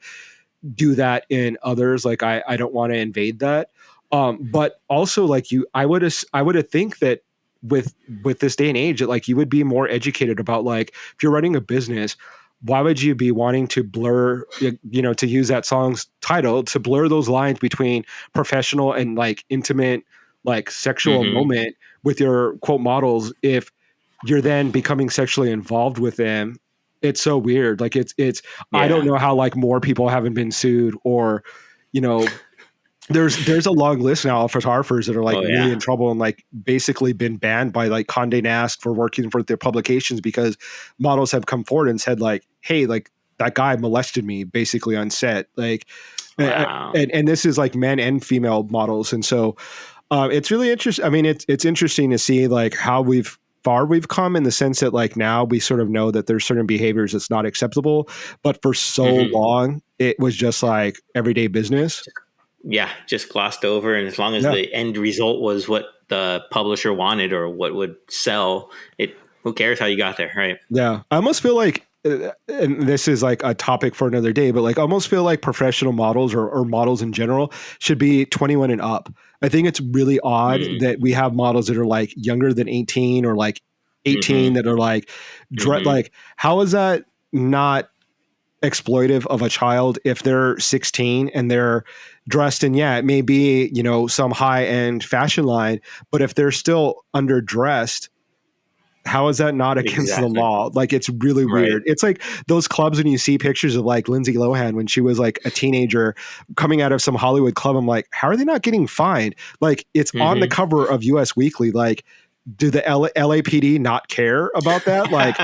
do that in others. Like I don't want to invade that. But also like I would have think that with this day and age that like you would be more educated about like if you're running a business, why would you be wanting to blur, to use that song's title, to blur those lines between professional and like intimate, like sexual Hmm. moment with your quote models if you're then becoming sexually involved with them. It's so weird. Like it's I don't Yeah. know how like more people haven't been sued, or you know there's a long list now of photographers that are like Oh really yeah. in trouble and like basically been banned by like Condé Nast for working for their publications because models have come forward and said like, hey, like that guy molested me basically on set. Like Wow. and this is like men and female models. And so it's really interesting. I mean, it's interesting to see like how far we've come in the sense that like now we sort of know that there's certain behaviors that's not acceptable, but for so Hmm. long it was just like everyday business. Yeah, just glossed over, and as long as Yeah. the end result was what the publisher wanted or what would sell, it who cares how you got there, right? Yeah. I almost feel like, and this is like a topic for another day, but like I almost feel like professional models or models in general should be 21 and up. I think it's really odd Mm. that we have models that are like younger than 18 or like 18 Hmm. that are like, Hmm. like, how is that not exploitive of a child if they're 16 and they're dressed in, yeah, it may be, some high end fashion line, but if they're still underdressed, how is that not against the Exactly. law? Like, it's really Right. weird. It's like those clubs when you see pictures of like Lindsay Lohan when she was like a teenager coming out of some Hollywood club. I'm like, how are they not getting fined? Like, it's on the Hmm. cover of US Weekly. Like, do the LAPD not care about that? Like,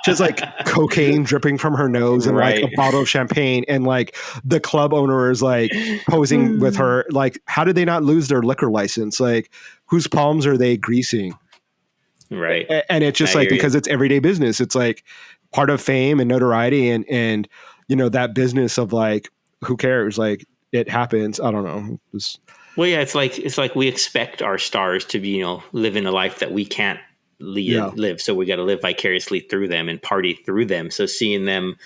just like cocaine dripping from her nose and like a Right. bottle of champagne, and like the club owner is like posing with her. Like, how did they not lose their liquor license? Like, whose palms are they greasing? Right. And it's just I like hear you. because it's everyday business, it's like part of fame and notoriety, and that business of like who cares, like it happens. I don't know. Well, yeah, it's like we expect our stars to be, living a life that we can't Yeah, live. So we got to live vicariously through them and party through them. So seeing them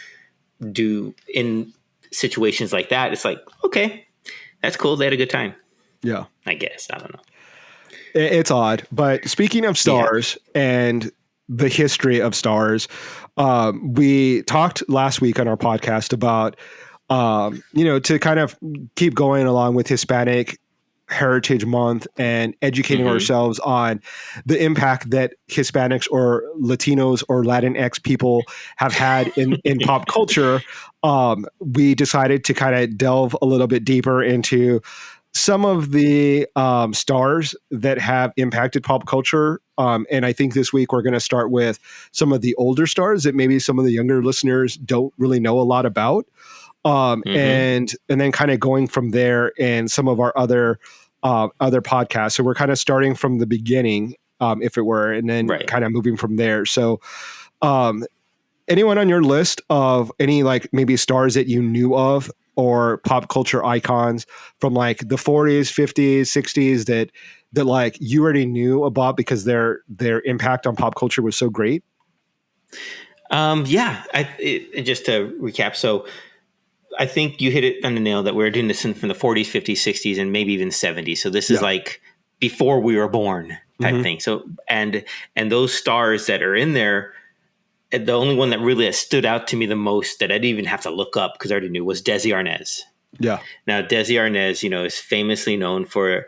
do in situations like that, it's like, okay, that's cool. They had a good time. yeah, I guess. I don't know. it's odd. But speaking of Yeah. stars and the history of stars, we talked last week on our podcast about to kind of keep going along with Hispanic Heritage Month and educating Hmm. ourselves on the impact that Hispanics or Latinos or Latinx people have had in pop culture. We decided to kind of delve a little bit deeper into some of the stars that have impacted pop culture. And I think this week we're going to start with some of the older stars that maybe some of the younger listeners don't really know a lot about, Hmm. and then kind of going from there in some of our other podcasts. So we're kind of starting from the beginning, if it were, and then Right. kind of moving from there. So um, anyone on your list of any like maybe stars that you knew of or pop culture icons from like the 40s, 50s, 60s that like you already knew about because their impact on pop culture was so great? Yeah. Just to recap, so I think you hit it on the nail that we're doing this from the 40s, 50s, 60s, and maybe even 70s. So this is Yeah. like before we were born type thing. So and those stars that are in there, the only one that really has stood out to me the most that I didn't even have to look up because I already knew was Desi Arnaz. Yeah. Now, Desi Arnaz, is famously known for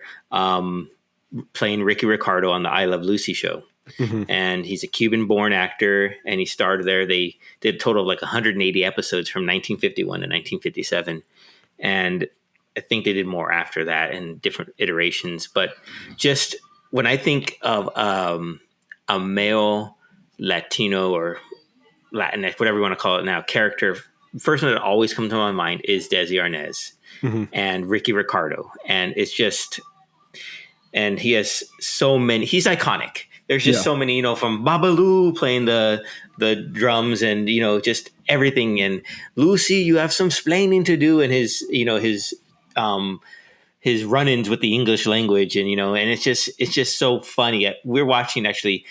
playing Ricky Ricardo on the I Love Lucy show. Mm-hmm. And he's a Cuban-born actor, and he starred there. They did a total of like 180 episodes from 1951 to 1957, and I think they did more after that in different iterations. But just when I think of a male Latino or Latinx, whatever you want to call it now, character, first one that always comes to my mind is Desi Arnaz Mm-hmm. and Ricky Ricardo, and it's just, and he has so many. He's iconic. There's just so many, from Babalu playing the drums and just everything. And Lucy, you have some splaining to do, and his run-ins with the English language, and and it's just so funny. We're watching actually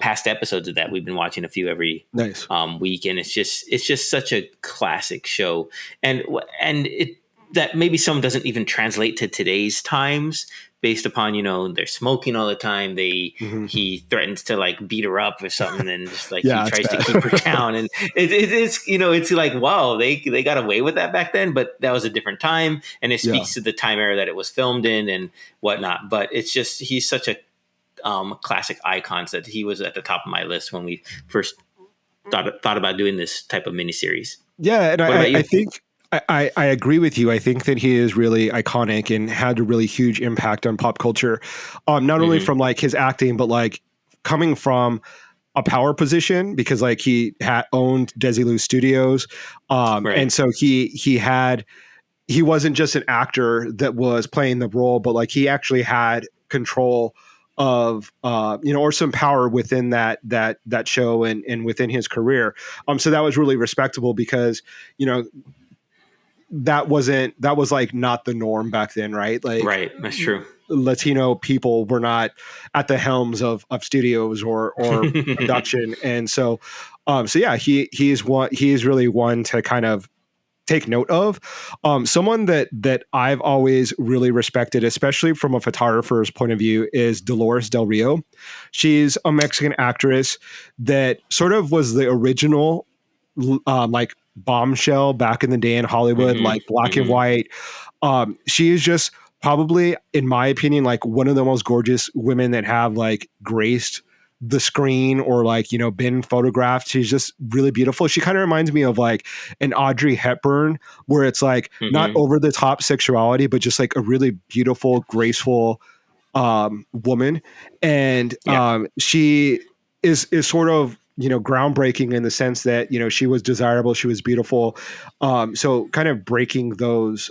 past episodes of that. We've been watching a few every Nice. week, and it's just such a classic show, and it that maybe some doesn't even translate to today's times based upon they're smoking all the time. He threatens to like beat her up or something, and just like he tries to keep her down, and it's it's like, wow, they got away with that back then, but that was a different time, and it speaks to the time era that it was filmed in and whatnot. But it's just, he's such a classic icon that he was at the top of my list when we first thought about doing this type of miniseries. Yeah, and I think I agree with you. I think that he is really iconic and had a really huge impact on pop culture, not only from like his acting, but like coming from a power position, because like he had owned Desilu Studios, and so he wasn't just an actor that was playing the role, but like he actually had control of or some power within that show and within his career. So that was really respectable because that was like not the norm back then, right? Like, right, that's true. Latino people were not at the helms of studios or production, and so yeah, he is really one to kind of take note of. Someone that I've always really respected, especially from a photographer's point of view, is Dolores Del Rio. She's a Mexican actress that sort of was the original like bombshell back in the day in Hollywood, like black and white. She is just probably, in my opinion, like one of the most gorgeous women that have like graced the screen or like been photographed. She's just really beautiful. She kind of reminds me of like an Audrey Hepburn, where it's like not over the top sexuality, but just like a really beautiful, graceful woman. And she is sort of groundbreaking in the sense that she was desirable, she was beautiful, so kind of breaking those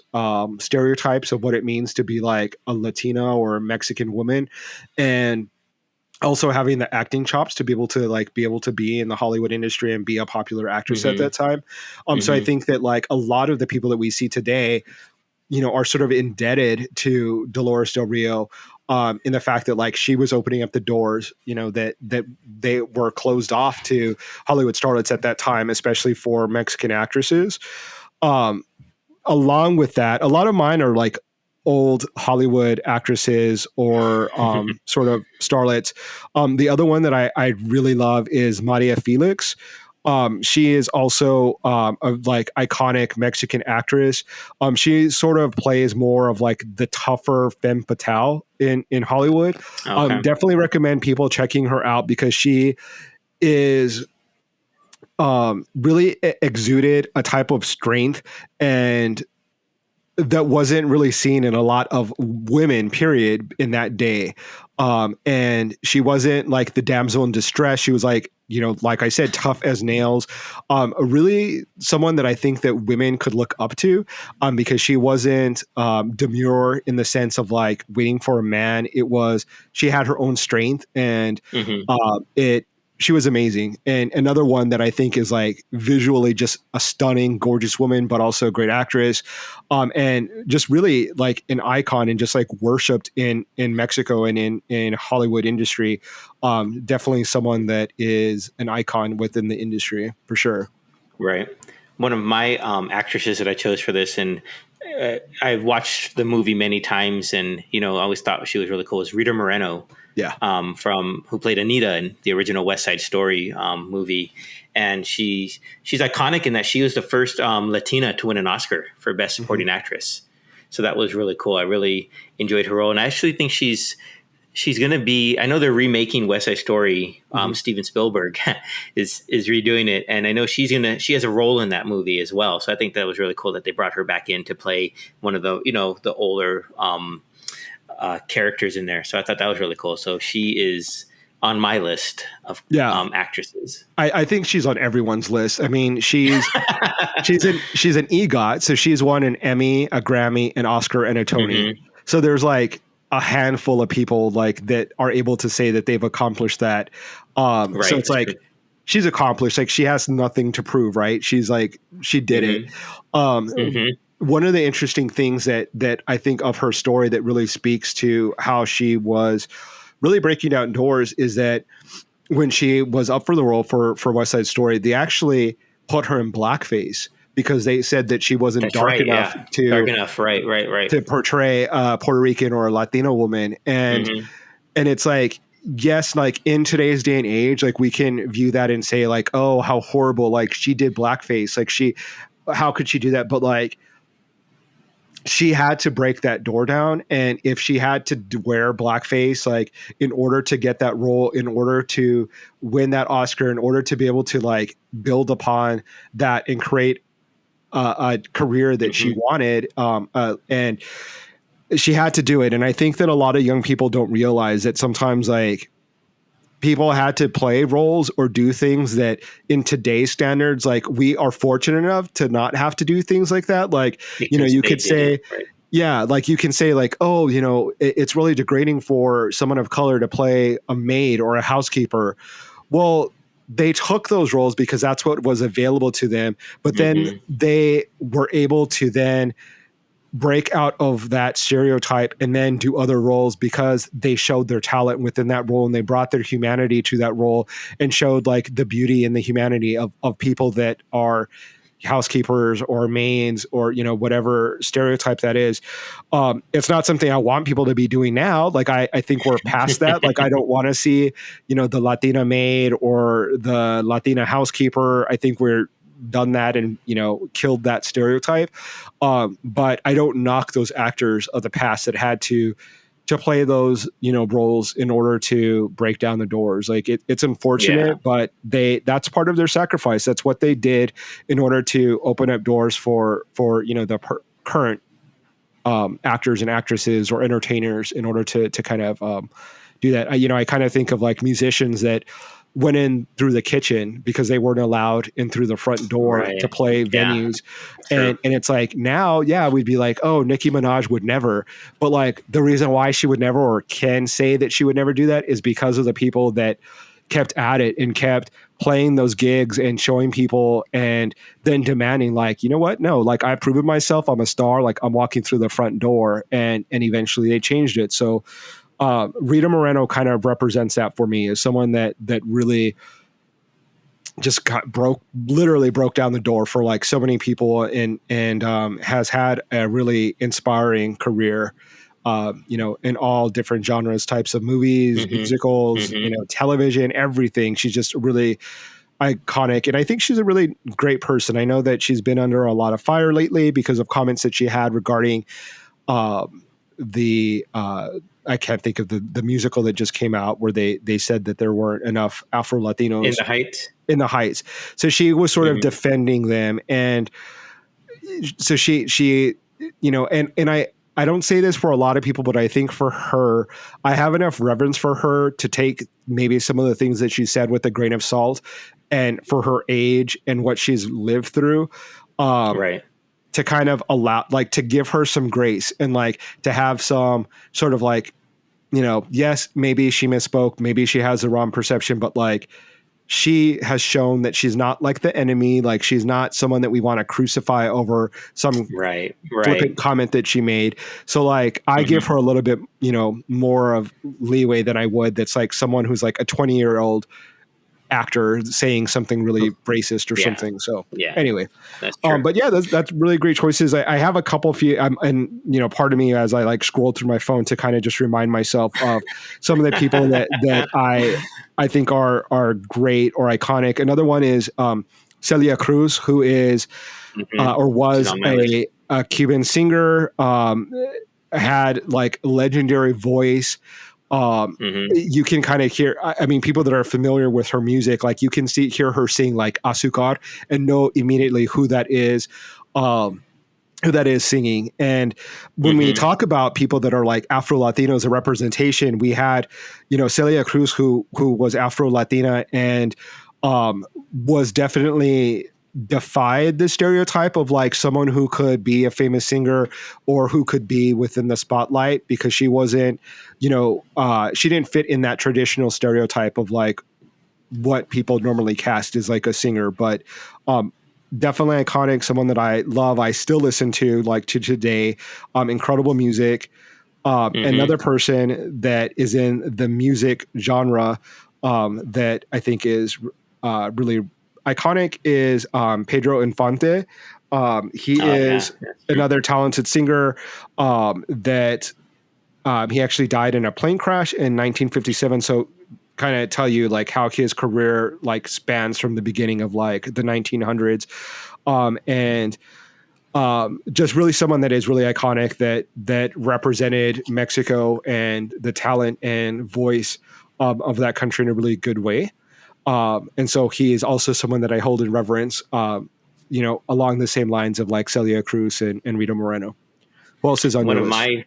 stereotypes of what it means to be like a Latina or a Mexican woman, and also having the acting chops to be able to be in the Hollywood industry and be a popular actress at that time. So I think that like a lot of the people that we see today, are sort of indebted to Dolores Del Rio, in the fact that like she was opening up the doors, that they were closed off to Hollywood starlets at that time, especially for Mexican actresses. Along with that, a lot of mine are like old Hollywood actresses or sort of starlets. The other one that I really love is Maria Felix. She is also a like iconic Mexican actress. She sort of plays more of like the tougher femme fatale in Hollywood. Okay. Definitely recommend people checking her out because she is really exuded a type of strength and that wasn't really seen in a lot of women, period, in that day. And she wasn't like the damsel in distress. She was like, like I said, tough as nails. Really someone that I think that women could look up to, because she wasn't demure in the sense of like waiting for a man. It was, she had her own strength, and it she was amazing. And another one that I think is like visually just a stunning, gorgeous woman, but also a great actress. And just really like an icon and just like worshipped in Mexico and in Hollywood industry. Definitely someone that is an icon within the industry for sure. Right. One of my actresses that I chose for this, and I've watched the movie many times, and I always thought she was really cool. Is Rita Moreno, Yeah. from who played Anita in the original West Side Story movie, and she's iconic in that she was the first Latina to win an Oscar for Best Supporting Actress. So that was really cool. I really enjoyed her role, and I actually think she's going to be, I know they're remaking West Side Story. Steven Spielberg is redoing it. And I know she has a role in that movie as well. So I think that was really cool that they brought her back in to play one of the, the older characters in there. So I thought that was really cool. So she is on my list of actresses. I think she's on everyone's list. I mean, she's she's an EGOT. So she's won an Emmy, a Grammy, an Oscar, and a Tony. So there's like a handful of people like that are able to say that they've accomplished that. Right. So it's like she's accomplished, like she has nothing to prove, right? She's like, she did it. One of the interesting things that I think of her story that really speaks to how she was really breaking down doors is that when she was up for the role for West Side Story, they actually put her in blackface because they said that she wasn't dark enough to portray a Puerto Rican or a Latino woman. And it's like, yes, like in today's day and age, like we can view that and say like, oh, how horrible, like she did blackface, like how could she do that? But like, she had to break that door down. And if she had to wear blackface, like in order to get that role, in order to win that Oscar, in order to be able to like build upon that and create a career that she wanted, and she had to do it. And I think that a lot of young people don't realize that sometimes like people had to play roles or do things that in today's standards, like we are fortunate enough to not have to do things like that. Like, because you could say, like you can say like, oh, it's really degrading for someone of color to play a maid or a housekeeper. Well, they took those roles because that's what was available to them. But then they were able to then break out of that stereotype and then do other roles because they showed their talent within that role and they brought their humanity to that role and showed like the beauty and the humanity of people that are housekeepers or maids or whatever stereotype that is. It's not something I want people to be doing now. Like I think we're past that. Like I don't want to see the Latina maid or the Latina housekeeper. I think we're done that and killed that stereotype. But I don't knock those actors of the past that had to play those roles in order to break down the doors. Like it's unfortunate, but that's part of their sacrifice. That's what they did in order to open up doors for the current actors and actresses or entertainers in order to kind of do that. I kind of think of like musicians that went in through the kitchen because they weren't allowed in through the front door to play venues. And it's like now, we'd be like, oh, Nicki Minaj would never. But like the reason why she would never or can say that she would never do that is because of the people that kept at it and kept playing those gigs and showing people and then demanding like, you know what? No, like I've proven myself. I'm a star. Like I'm walking through the front door and eventually they changed it. So Rita Moreno kind of represents that for me as someone that really just literally broke down the door for like so many people and has had a really inspiring career, in all different genres, types of movies, musicals, television, everything. She's just really iconic. And I think she's a really great person. I know that she's been under a lot of fire lately because of comments that she had regarding I can't think of the musical that just came out where they said that there weren't enough Afro Latinos in the Heights. So she was sort of defending them. And so she and I don't say this for a lot of people, but I think for her, I have enough reverence for her to take maybe some of the things that she said with a grain of salt, and for her age and what she's lived through. To kind of allow, like, to give her some grace and like to have some sort of like, yes, maybe she misspoke, maybe she has the wrong perception, but like she has shown that she's not like the enemy. Like she's not someone that we want to crucify over some Right. flippant comment that she made. So like I give her a little bit, more of leeway than I would. That's like someone who's like a 20-year-old actor saying something really racist or something. So anyway, that's true. but yeah, that's really great choices. I have a couple few, and part of me as I like scroll through my phone to kind of just remind myself of some of the people that I think are great or iconic. Another one is Celia Cruz, who is or was a Cuban singer, had like legendary voice. You can kind of hear, I mean, people that are familiar with her music, like you can hear her sing like Azúcar and know immediately who that is singing. And when we talk about people that are like Afro Latinos, a representation, we had, Celia Cruz, who was Afro Latina and was definitely defied the stereotype of like someone who could be a famous singer or who could be within the spotlight, because she wasn't, she didn't fit in that traditional stereotype of like what people normally cast as like a singer. But definitely iconic, someone that I love, I still listen to like to today. Incredible music. Another person that is in the music genre that I think is really iconic is Pedro Infante. He is another talented singer that he actually died in a plane crash in 1957. So kind of tell you like how his career like spans from the beginning of like the 1900s. And just really someone that is really iconic that represented Mexico and the talent and voice of that country in a really good way. And so he is also someone that I hold in reverence, along the same lines of like Celia Cruz and Rita Moreno. Who else is on your list?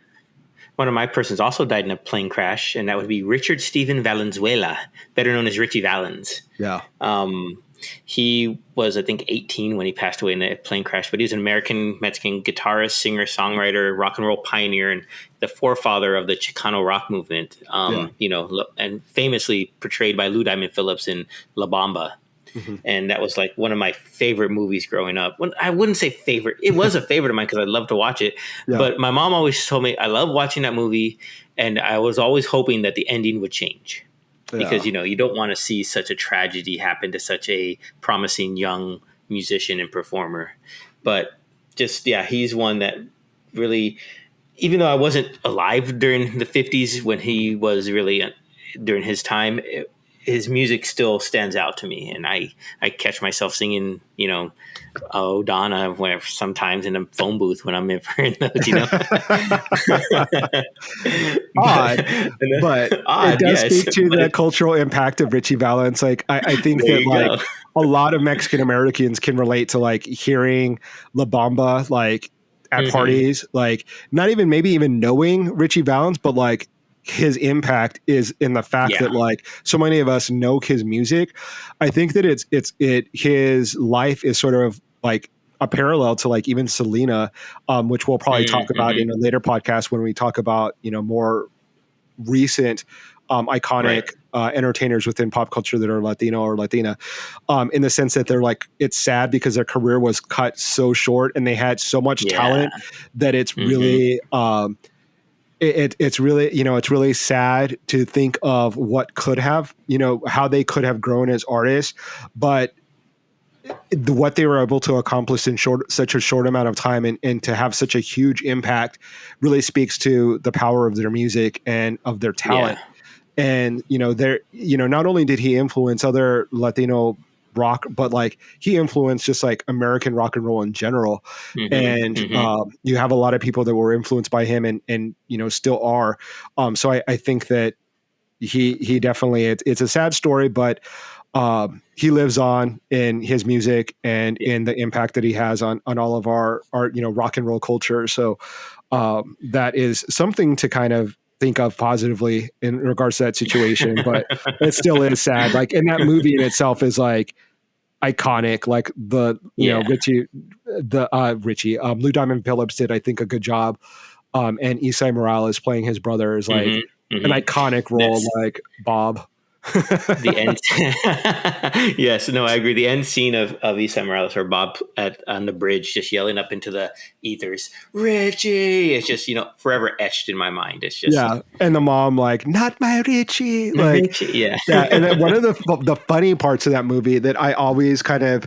One of my persons also died in a plane crash, and that would be Richard Steven Valenzuela, better known as Richie Valens. Yeah. He was, I think, 18 when he passed away in a plane crash, but he was an American Mexican guitarist, singer, songwriter, rock and roll pioneer, and the forefather of the Chicano rock movement, and famously portrayed by Lou Diamond Phillips in La Bamba. And that was like one of my favorite movies growing up. I wouldn't say favorite. It was a favorite of mine because I loved to watch it. Yeah. But my mom always told me I love watching that movie. And I was always hoping that the ending would change. Because, you don't want to see such a tragedy happen to such a promising young musician and performer. But just, he's one that really, even though I wasn't alive during the 50s when he was really during his time, his music still stands out to me. And I catch myself singing, Oh, Donna, sometimes in a phone booth when I'm in those, Odd, but it does speak to the cultural impact of Richie Valens. Like, I think that like a lot of Mexican Americans can relate to like hearing La Bamba, like at parties, like not even maybe even knowing Richie Valens, but like his impact is in the fact that like so many of us know his music. I think that his life is sort of like a parallel to like even Selena, which we'll probably talk about in a later podcast when we talk about, more recent iconic entertainers within pop culture that are Latino or Latina, in the sense that they're like, it's sad because their career was cut so short and they had so much talent that it's really, it's really, it's really sad to think of what could have, how they could have grown as artists, but what they were able to accomplish in such a short amount of time and to have such a huge impact really speaks to the power of their music and of their talent. And, not only did he influence other Latino rock, but like he influenced just like American rock and roll in general. And you have a lot of people that were influenced by him and still are. So I think that he definitely, it's a sad story, but he lives on in his music and in the impact that he has on all of our rock and roll culture. So that is something to kind of think of positively in regards to that situation, but it still is sad. Like, and that movie in itself is like iconic. Like Richie, Lou Diamond Phillips did, I think, a good job. And Isai Morales playing his brother is like an iconic role, like Bob. The end. Yes, no, I agree. The end scene of Isa Morales or Bob on the bridge, just yelling up into the ethers, Richie. It's just forever etched in my mind. It's just Yeah, and the mom like, not my Richie, like, Richie. Yeah. yeah. And then one of the funny parts of that movie that I always kind of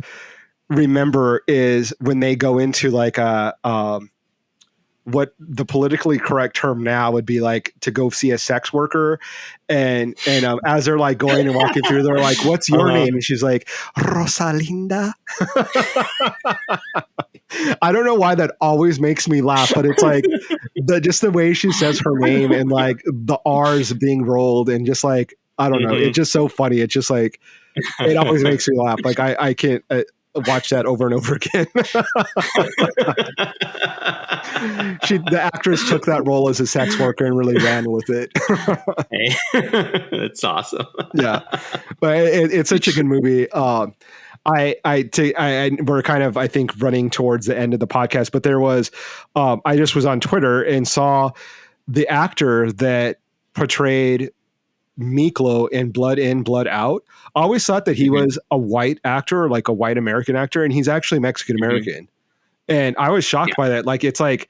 remember is when they go into like a what the politically correct term now would be like to go see a sex worker, and as they're like going and walking through, they're like, "What's your Uh-huh. name?" And she's like, "Rosalinda." I don't know why that always makes me laugh, but it's like just the way she says her name and like the R's being rolled and just like I don't know, Mhm. it's just so funny. It's just like it always makes me laugh. Like I can't watch that over and over again. The actress took that role as a sex worker and really ran with it. Hey. That's awesome. Yeah, but it's such a good movie. We're kind of, I think, running towards the end of the podcast, but there was, I just was on Twitter and saw the actor that portrayed Miklo in Blood In, Blood Out. I always thought that he Mhm. was a white actor, like a white American actor, and he's actually Mexican Mhm. American. And I was Yeah. shocked by that. Like, it's like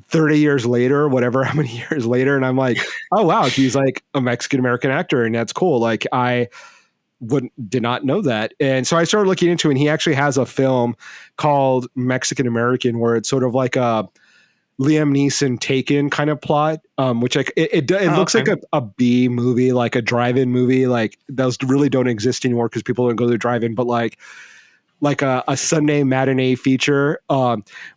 30 years later, whatever, how many years later. And I'm like, oh, wow, he's like a Mexican American actor. And that's cool. Like, I did not know that. And so I started looking into it. And he actually has a film called Mexican American where it's sort of like a Liam Neeson Taken kind of plot, which like it Oh, looks like okay. a B movie, like a drive-in movie. Like those really don't exist anymore because people don't go to the drive-in, but like a Sunday matinee feature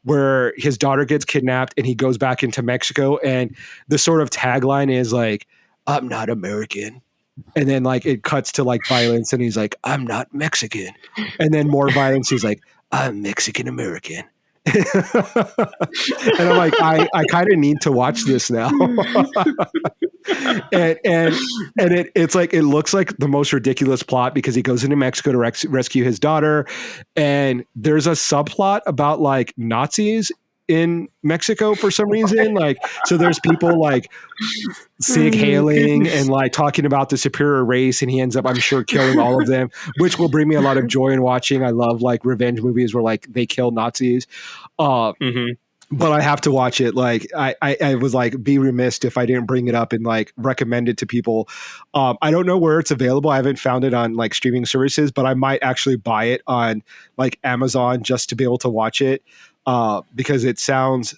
where his daughter gets kidnapped and he goes back into Mexico. And the sort of tagline is like, I'm not American. And then like it cuts to like violence and he's like, I'm not Mexican. And then more violence. He's like, I'm Mexican American. And I'm like, I kind of need to watch this now. and it's like it looks like the most ridiculous plot because he goes into Mexico to rescue his daughter, and there's a subplot about like Nazis in Mexico for some reason. Like, so there's people like sig Oh, hailing and goodness. like talking about the superior race, and he ends up, I'm sure, killing all of them, which will bring me a lot of joy in watching. I love like revenge movies where like they kill Nazis. Uh, Mhm. but I have to watch it. Like I was like be remiss if I didn't bring it up and like recommend it to people. I don't know where it's available. I haven't found it on like streaming services, but I might actually buy it on like Amazon just to be able to watch it because it sounds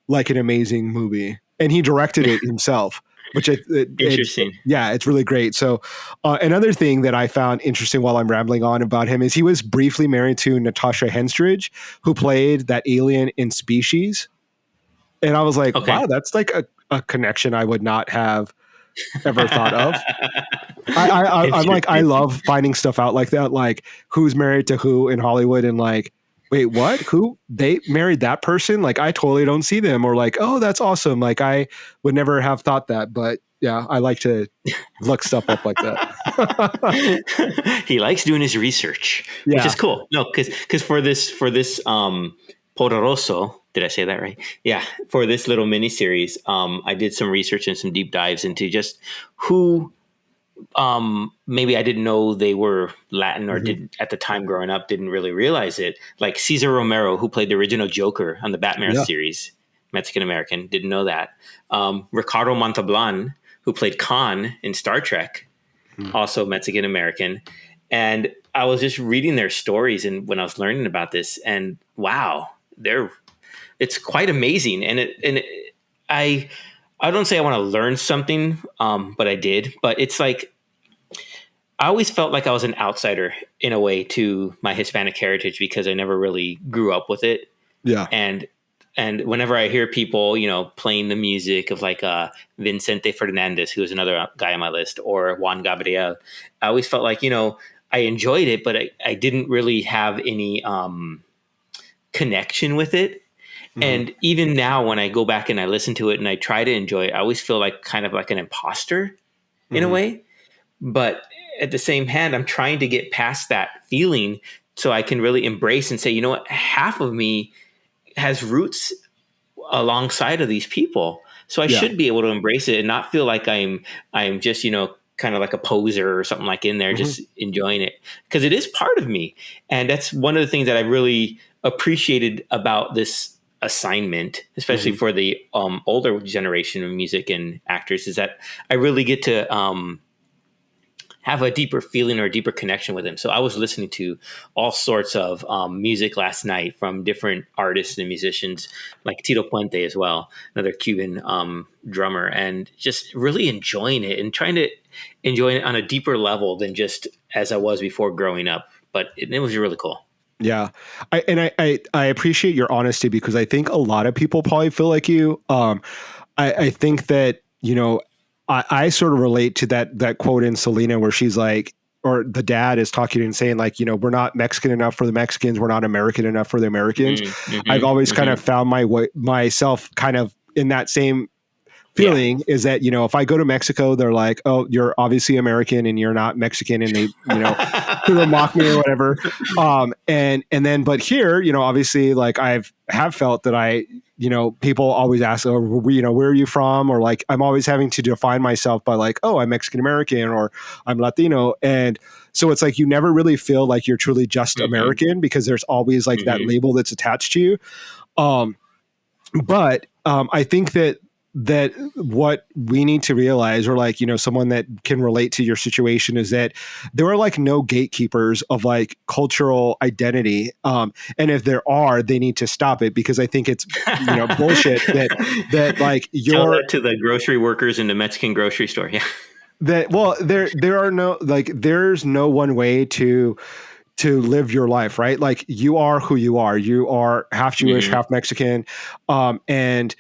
like an amazing movie. And he directed it himself, which Interesting. yeah, it's really great. So another thing that I found interesting while I'm rambling on about him is he was briefly married to Natasha Henstridge, who played that alien in Species. And I was like, Okay. wow, that's like a connection I would not have ever thought of. I'm like, I Interesting. love finding stuff out like that, like who's married to who in Hollywood and like, wait, what? Who they married that person? Like, I totally don't see them or like, oh, that's awesome. Like, I would never have thought that. But yeah, I like to look stuff up like that. He likes doing his research, which Yeah. is cool. No, because for this Poderoso, did I say that right? Yeah, for this little mini series, I did some research and some deep dives into just who maybe I didn't know they were Latin or Mhm. didn't at the time growing up, didn't really realize it. Like Cesar Romero, who played the original Joker on the Batman Yeah. series, Mexican American, didn't know that. Ricardo Montalban, who played Khan in Star Trek, Mhm. also Mexican American. And I was just reading their stories and when I was learning about this, and wow, it's quite amazing. I I don't say I want to learn something, but I did. But it's like I always felt like I was an outsider in a way to my Hispanic heritage because I never really grew up with it. Yeah. And whenever I hear people, playing the music of like Vicente Fernandez, who is another guy on my list, or Juan Gabriel, I always felt like I enjoyed it, but I didn't really have any connection with it. Mhm. And even now, when I go back and I listen to it and I try to enjoy it, I always feel like kind of like an imposter in a Mhm. way. But at the same hand, I'm trying to get past that feeling so I can really embrace and say, you know what, half of me has roots alongside of these people. So I Yeah. should be able to embrace it and not feel like I'm just, kind of like a poser or something like in there, Mhm. just enjoying it because it is part of me. And that's one of the things that I really appreciated about this assignment, especially Mhm. for the older generation of music and actors, is that I really get to have a deeper feeling or a deeper connection with him. So I was listening to all sorts of music last night from different artists and musicians, like Tito Puente as well, another Cuban drummer, and just really enjoying it and trying to enjoy it on a deeper level than just as I was before growing up. But it was really cool. Yeah. I appreciate your honesty because I think a lot of people probably feel like you. I think that, I sort of relate to that quote in Selena where she's like, or the dad is talking and saying like, we're not Mexican enough for the Mexicans. We're not American enough for the Americans. Mm-hmm, I've mm-hmm, always kind mm-hmm. of found myself kind of in that same Yeah. feeling is that, if I go to Mexico, they're like, oh, you're obviously American and you're not Mexican. And they, sort of mock me or whatever. And then, but here, obviously like have felt that people always ask, oh, where are you from? Or like, I'm always having to define myself by like, oh, I'm Mexican American or I'm Latino. And so it's like, you never really feel like you're truly just Mm-hmm, American because there's always like that mm-hmm. label that's attached to you. But I think that what we need to realize, or like, someone that can relate to your situation, is that there are like no gatekeepers of like cultural identity. And if there are, they need to stop it because I think it's, bullshit that like Tell you're that to the grocery workers in the Mexican grocery store. Yeah. that, well, there are no, like, there's no one way to live your life, right? Like you are who you are. You are half Jewish, Mm-hmm. half Mexican. And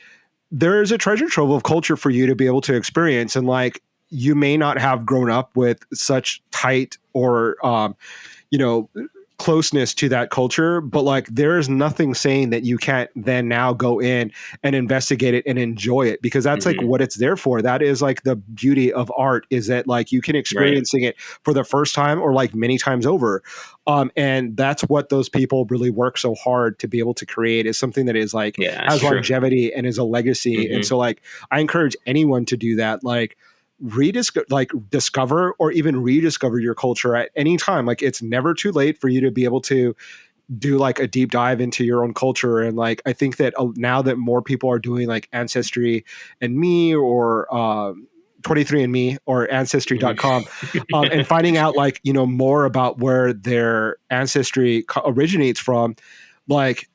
there is a treasure trove of culture for you to be able to experience. And like, you may not have grown up with such tight or, you know, closeness to that culture, but like there is nothing saying that you can't then now go in and investigate it and enjoy it because that's like Mm-hmm. what it's there for. That is like the beauty of art, is that like you can Right. experiencing it for the first time or like many times over. And that's what those people really work so hard to be able to create, is something that is like Yeah, that's has true. longevity and is a legacy. And Mm-hmm. so like I encourage anyone to do that. Like discover or even rediscover your culture at any time. Like it's never too late for you to be able to do like a deep dive into your own culture. And like I think that now that more people are doing like Ancestry and Me or 23andMe or ancestry.com, and Mm-hmm. finding out like more about where their ancestry originates from, like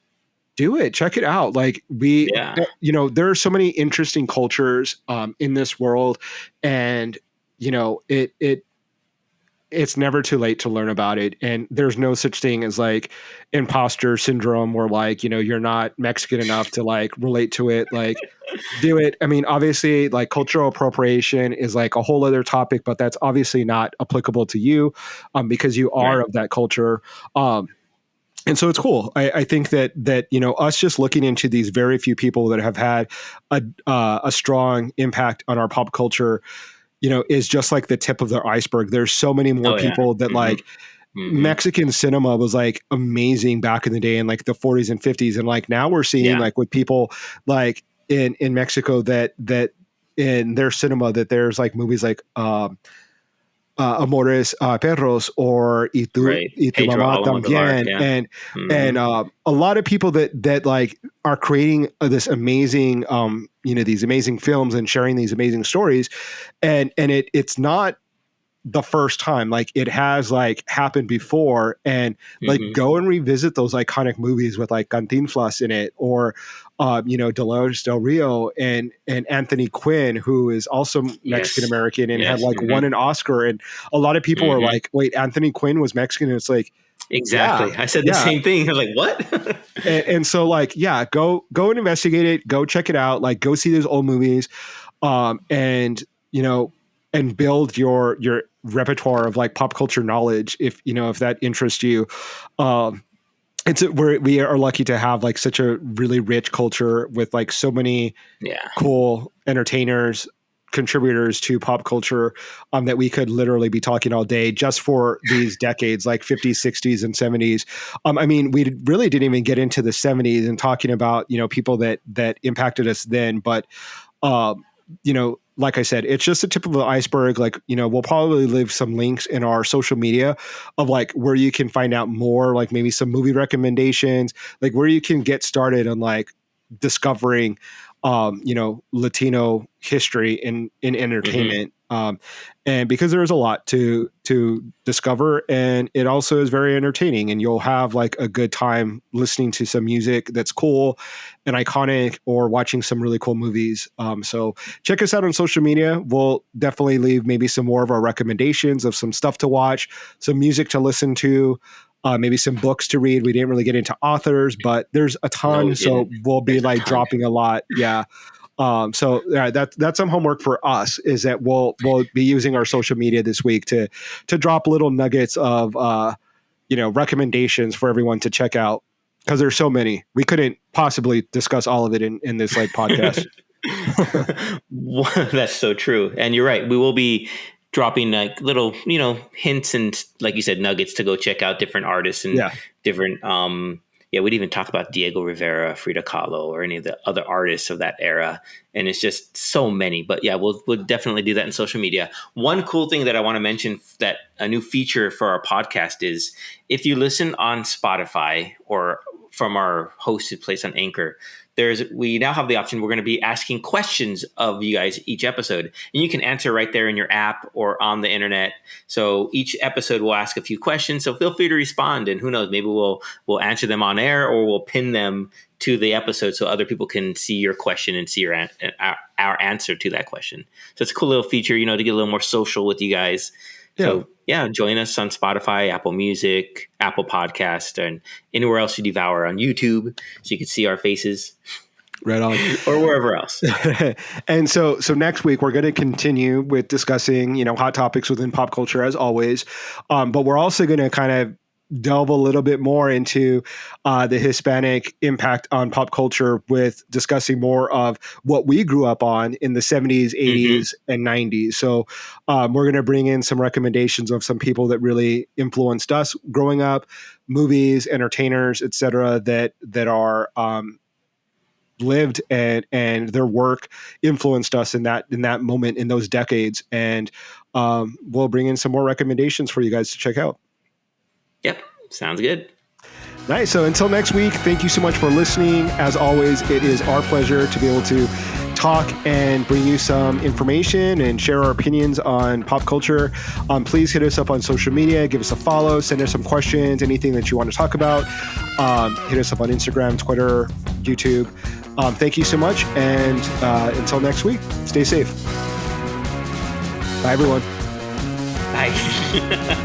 do it, check it out. Like Yeah. there are so many interesting cultures in this world, and it's never too late to learn about it. And there's no such thing as like imposter syndrome where like you're not Mexican enough to like relate to it. Like do it. I mean, obviously like cultural appropriation is like a whole other topic, but that's obviously not applicable to you because you Right. are of that culture. And so it's cool. I think that us just looking into these very few people that have had a strong impact on our pop culture, is just like the tip of the iceberg. There's so many more Oh yeah. people that Mm-hmm. like Mm-hmm. Mexican cinema was like amazing back in the day in like the 40s and 50s, and like now we're seeing Yeah. like with people like in Mexico that in their cinema that there's like movies like Amores Perros or Right. Y tu Pedro mamá Almodovar. también, Yeah. and Mm-hmm. a lot of people that like are creating this amazing these amazing films and sharing these amazing stories, and it's not the first time. Like it has like happened before, and like Mm-hmm. go and revisit those iconic movies with like Cantinflas in it, or Dolores Del Rio and Anthony Quinn, who is also Mexican Yes. American and had Yes. like won Mm-hmm. an Oscar. And a lot of people are Mm-hmm. like, wait, Anthony Quinn was Mexican? And it's like, yeah, Exactly. I said the yeah. same thing. I was like, what? And so like, yeah, go and investigate it, go check it out, like go see those old movies, and and build your repertoire of like pop culture knowledge if that interests you. um we are lucky to have like such a really rich culture with like so many Yeah. cool entertainers, contributors to pop culture, that we could literally be talking all day just for these decades, like 50s, 60s, and 70s. I mean, we really didn't even get into the 70s and talking about people that impacted us then, but um, like I said, it's just the tip of the iceberg. Like, we'll probably leave some links in our social media of like where you can find out more, like maybe some movie recommendations, like where you can get started on like discovering, Latino history in entertainment. And because there is a lot to discover, and it also is very entertaining, and you'll have like a good time listening to some music that's cool and iconic, or watching some really cool movies. So check us out on social media. We'll definitely leave maybe some more of our recommendations of some stuff to watch, some music to listen to, maybe some books to read. We didn't really get into authors, but there's a ton. No, we So didn't. we'll be There's a like ton. dropping a lot. Yeah. So that's some homework for us, is that we'll be using our social media this week to drop little nuggets of recommendations for everyone to check out, because there's so many. We couldn't possibly discuss all of it in this like podcast. That's so true. And you're right. We will be dropping like little, hints and, like you said, nuggets to go check out different artists and different, we'd even talk about Diego Rivera, Frida Kahlo, or any of the other artists of that era. And it's just so many. But yeah, we'll definitely do that in social media. One cool thing that I want to mention, that a new feature for our podcast, is if you listen on Spotify or from our hosted place on Anchor, we now have the option. We're going to be asking questions of you guys each episode, and you can answer right there in your app or on the internet. So each episode will ask a few questions. So feel free to respond, and who knows, maybe we'll answer them on air, or we'll pin them to the episode so other people can see your question and see our answer to that question. So it's a cool little feature, to get a little more social with you guys. Yeah. So join us on Spotify, Apple Music, Apple Podcast, and anywhere else you devour, on YouTube, so you can see our faces. Right on. Or wherever else. And so next week we're going to continue with discussing, hot topics within pop culture as always. But we're also going to kind of delve a little bit more into the Hispanic impact on pop culture, with discussing more of what we grew up on in the 70s, 80s, and 90s. So we're going to bring in some recommendations of some people that really influenced us growing up, movies, entertainers, etc., that are lived and their work influenced us in that moment, in those decades. And we'll bring in some more recommendations for you guys to check out. Yep. Sounds good. Nice. So until next week, thank you so much for listening. As always, it is our pleasure to be able to talk and bring you some information and share our opinions on pop culture. Please hit us up on social media, give us a follow, send us some questions, anything that you want to talk about. Hit us up on Instagram, Twitter, YouTube. Thank you so much. And until next week, stay safe. Bye, everyone. Bye.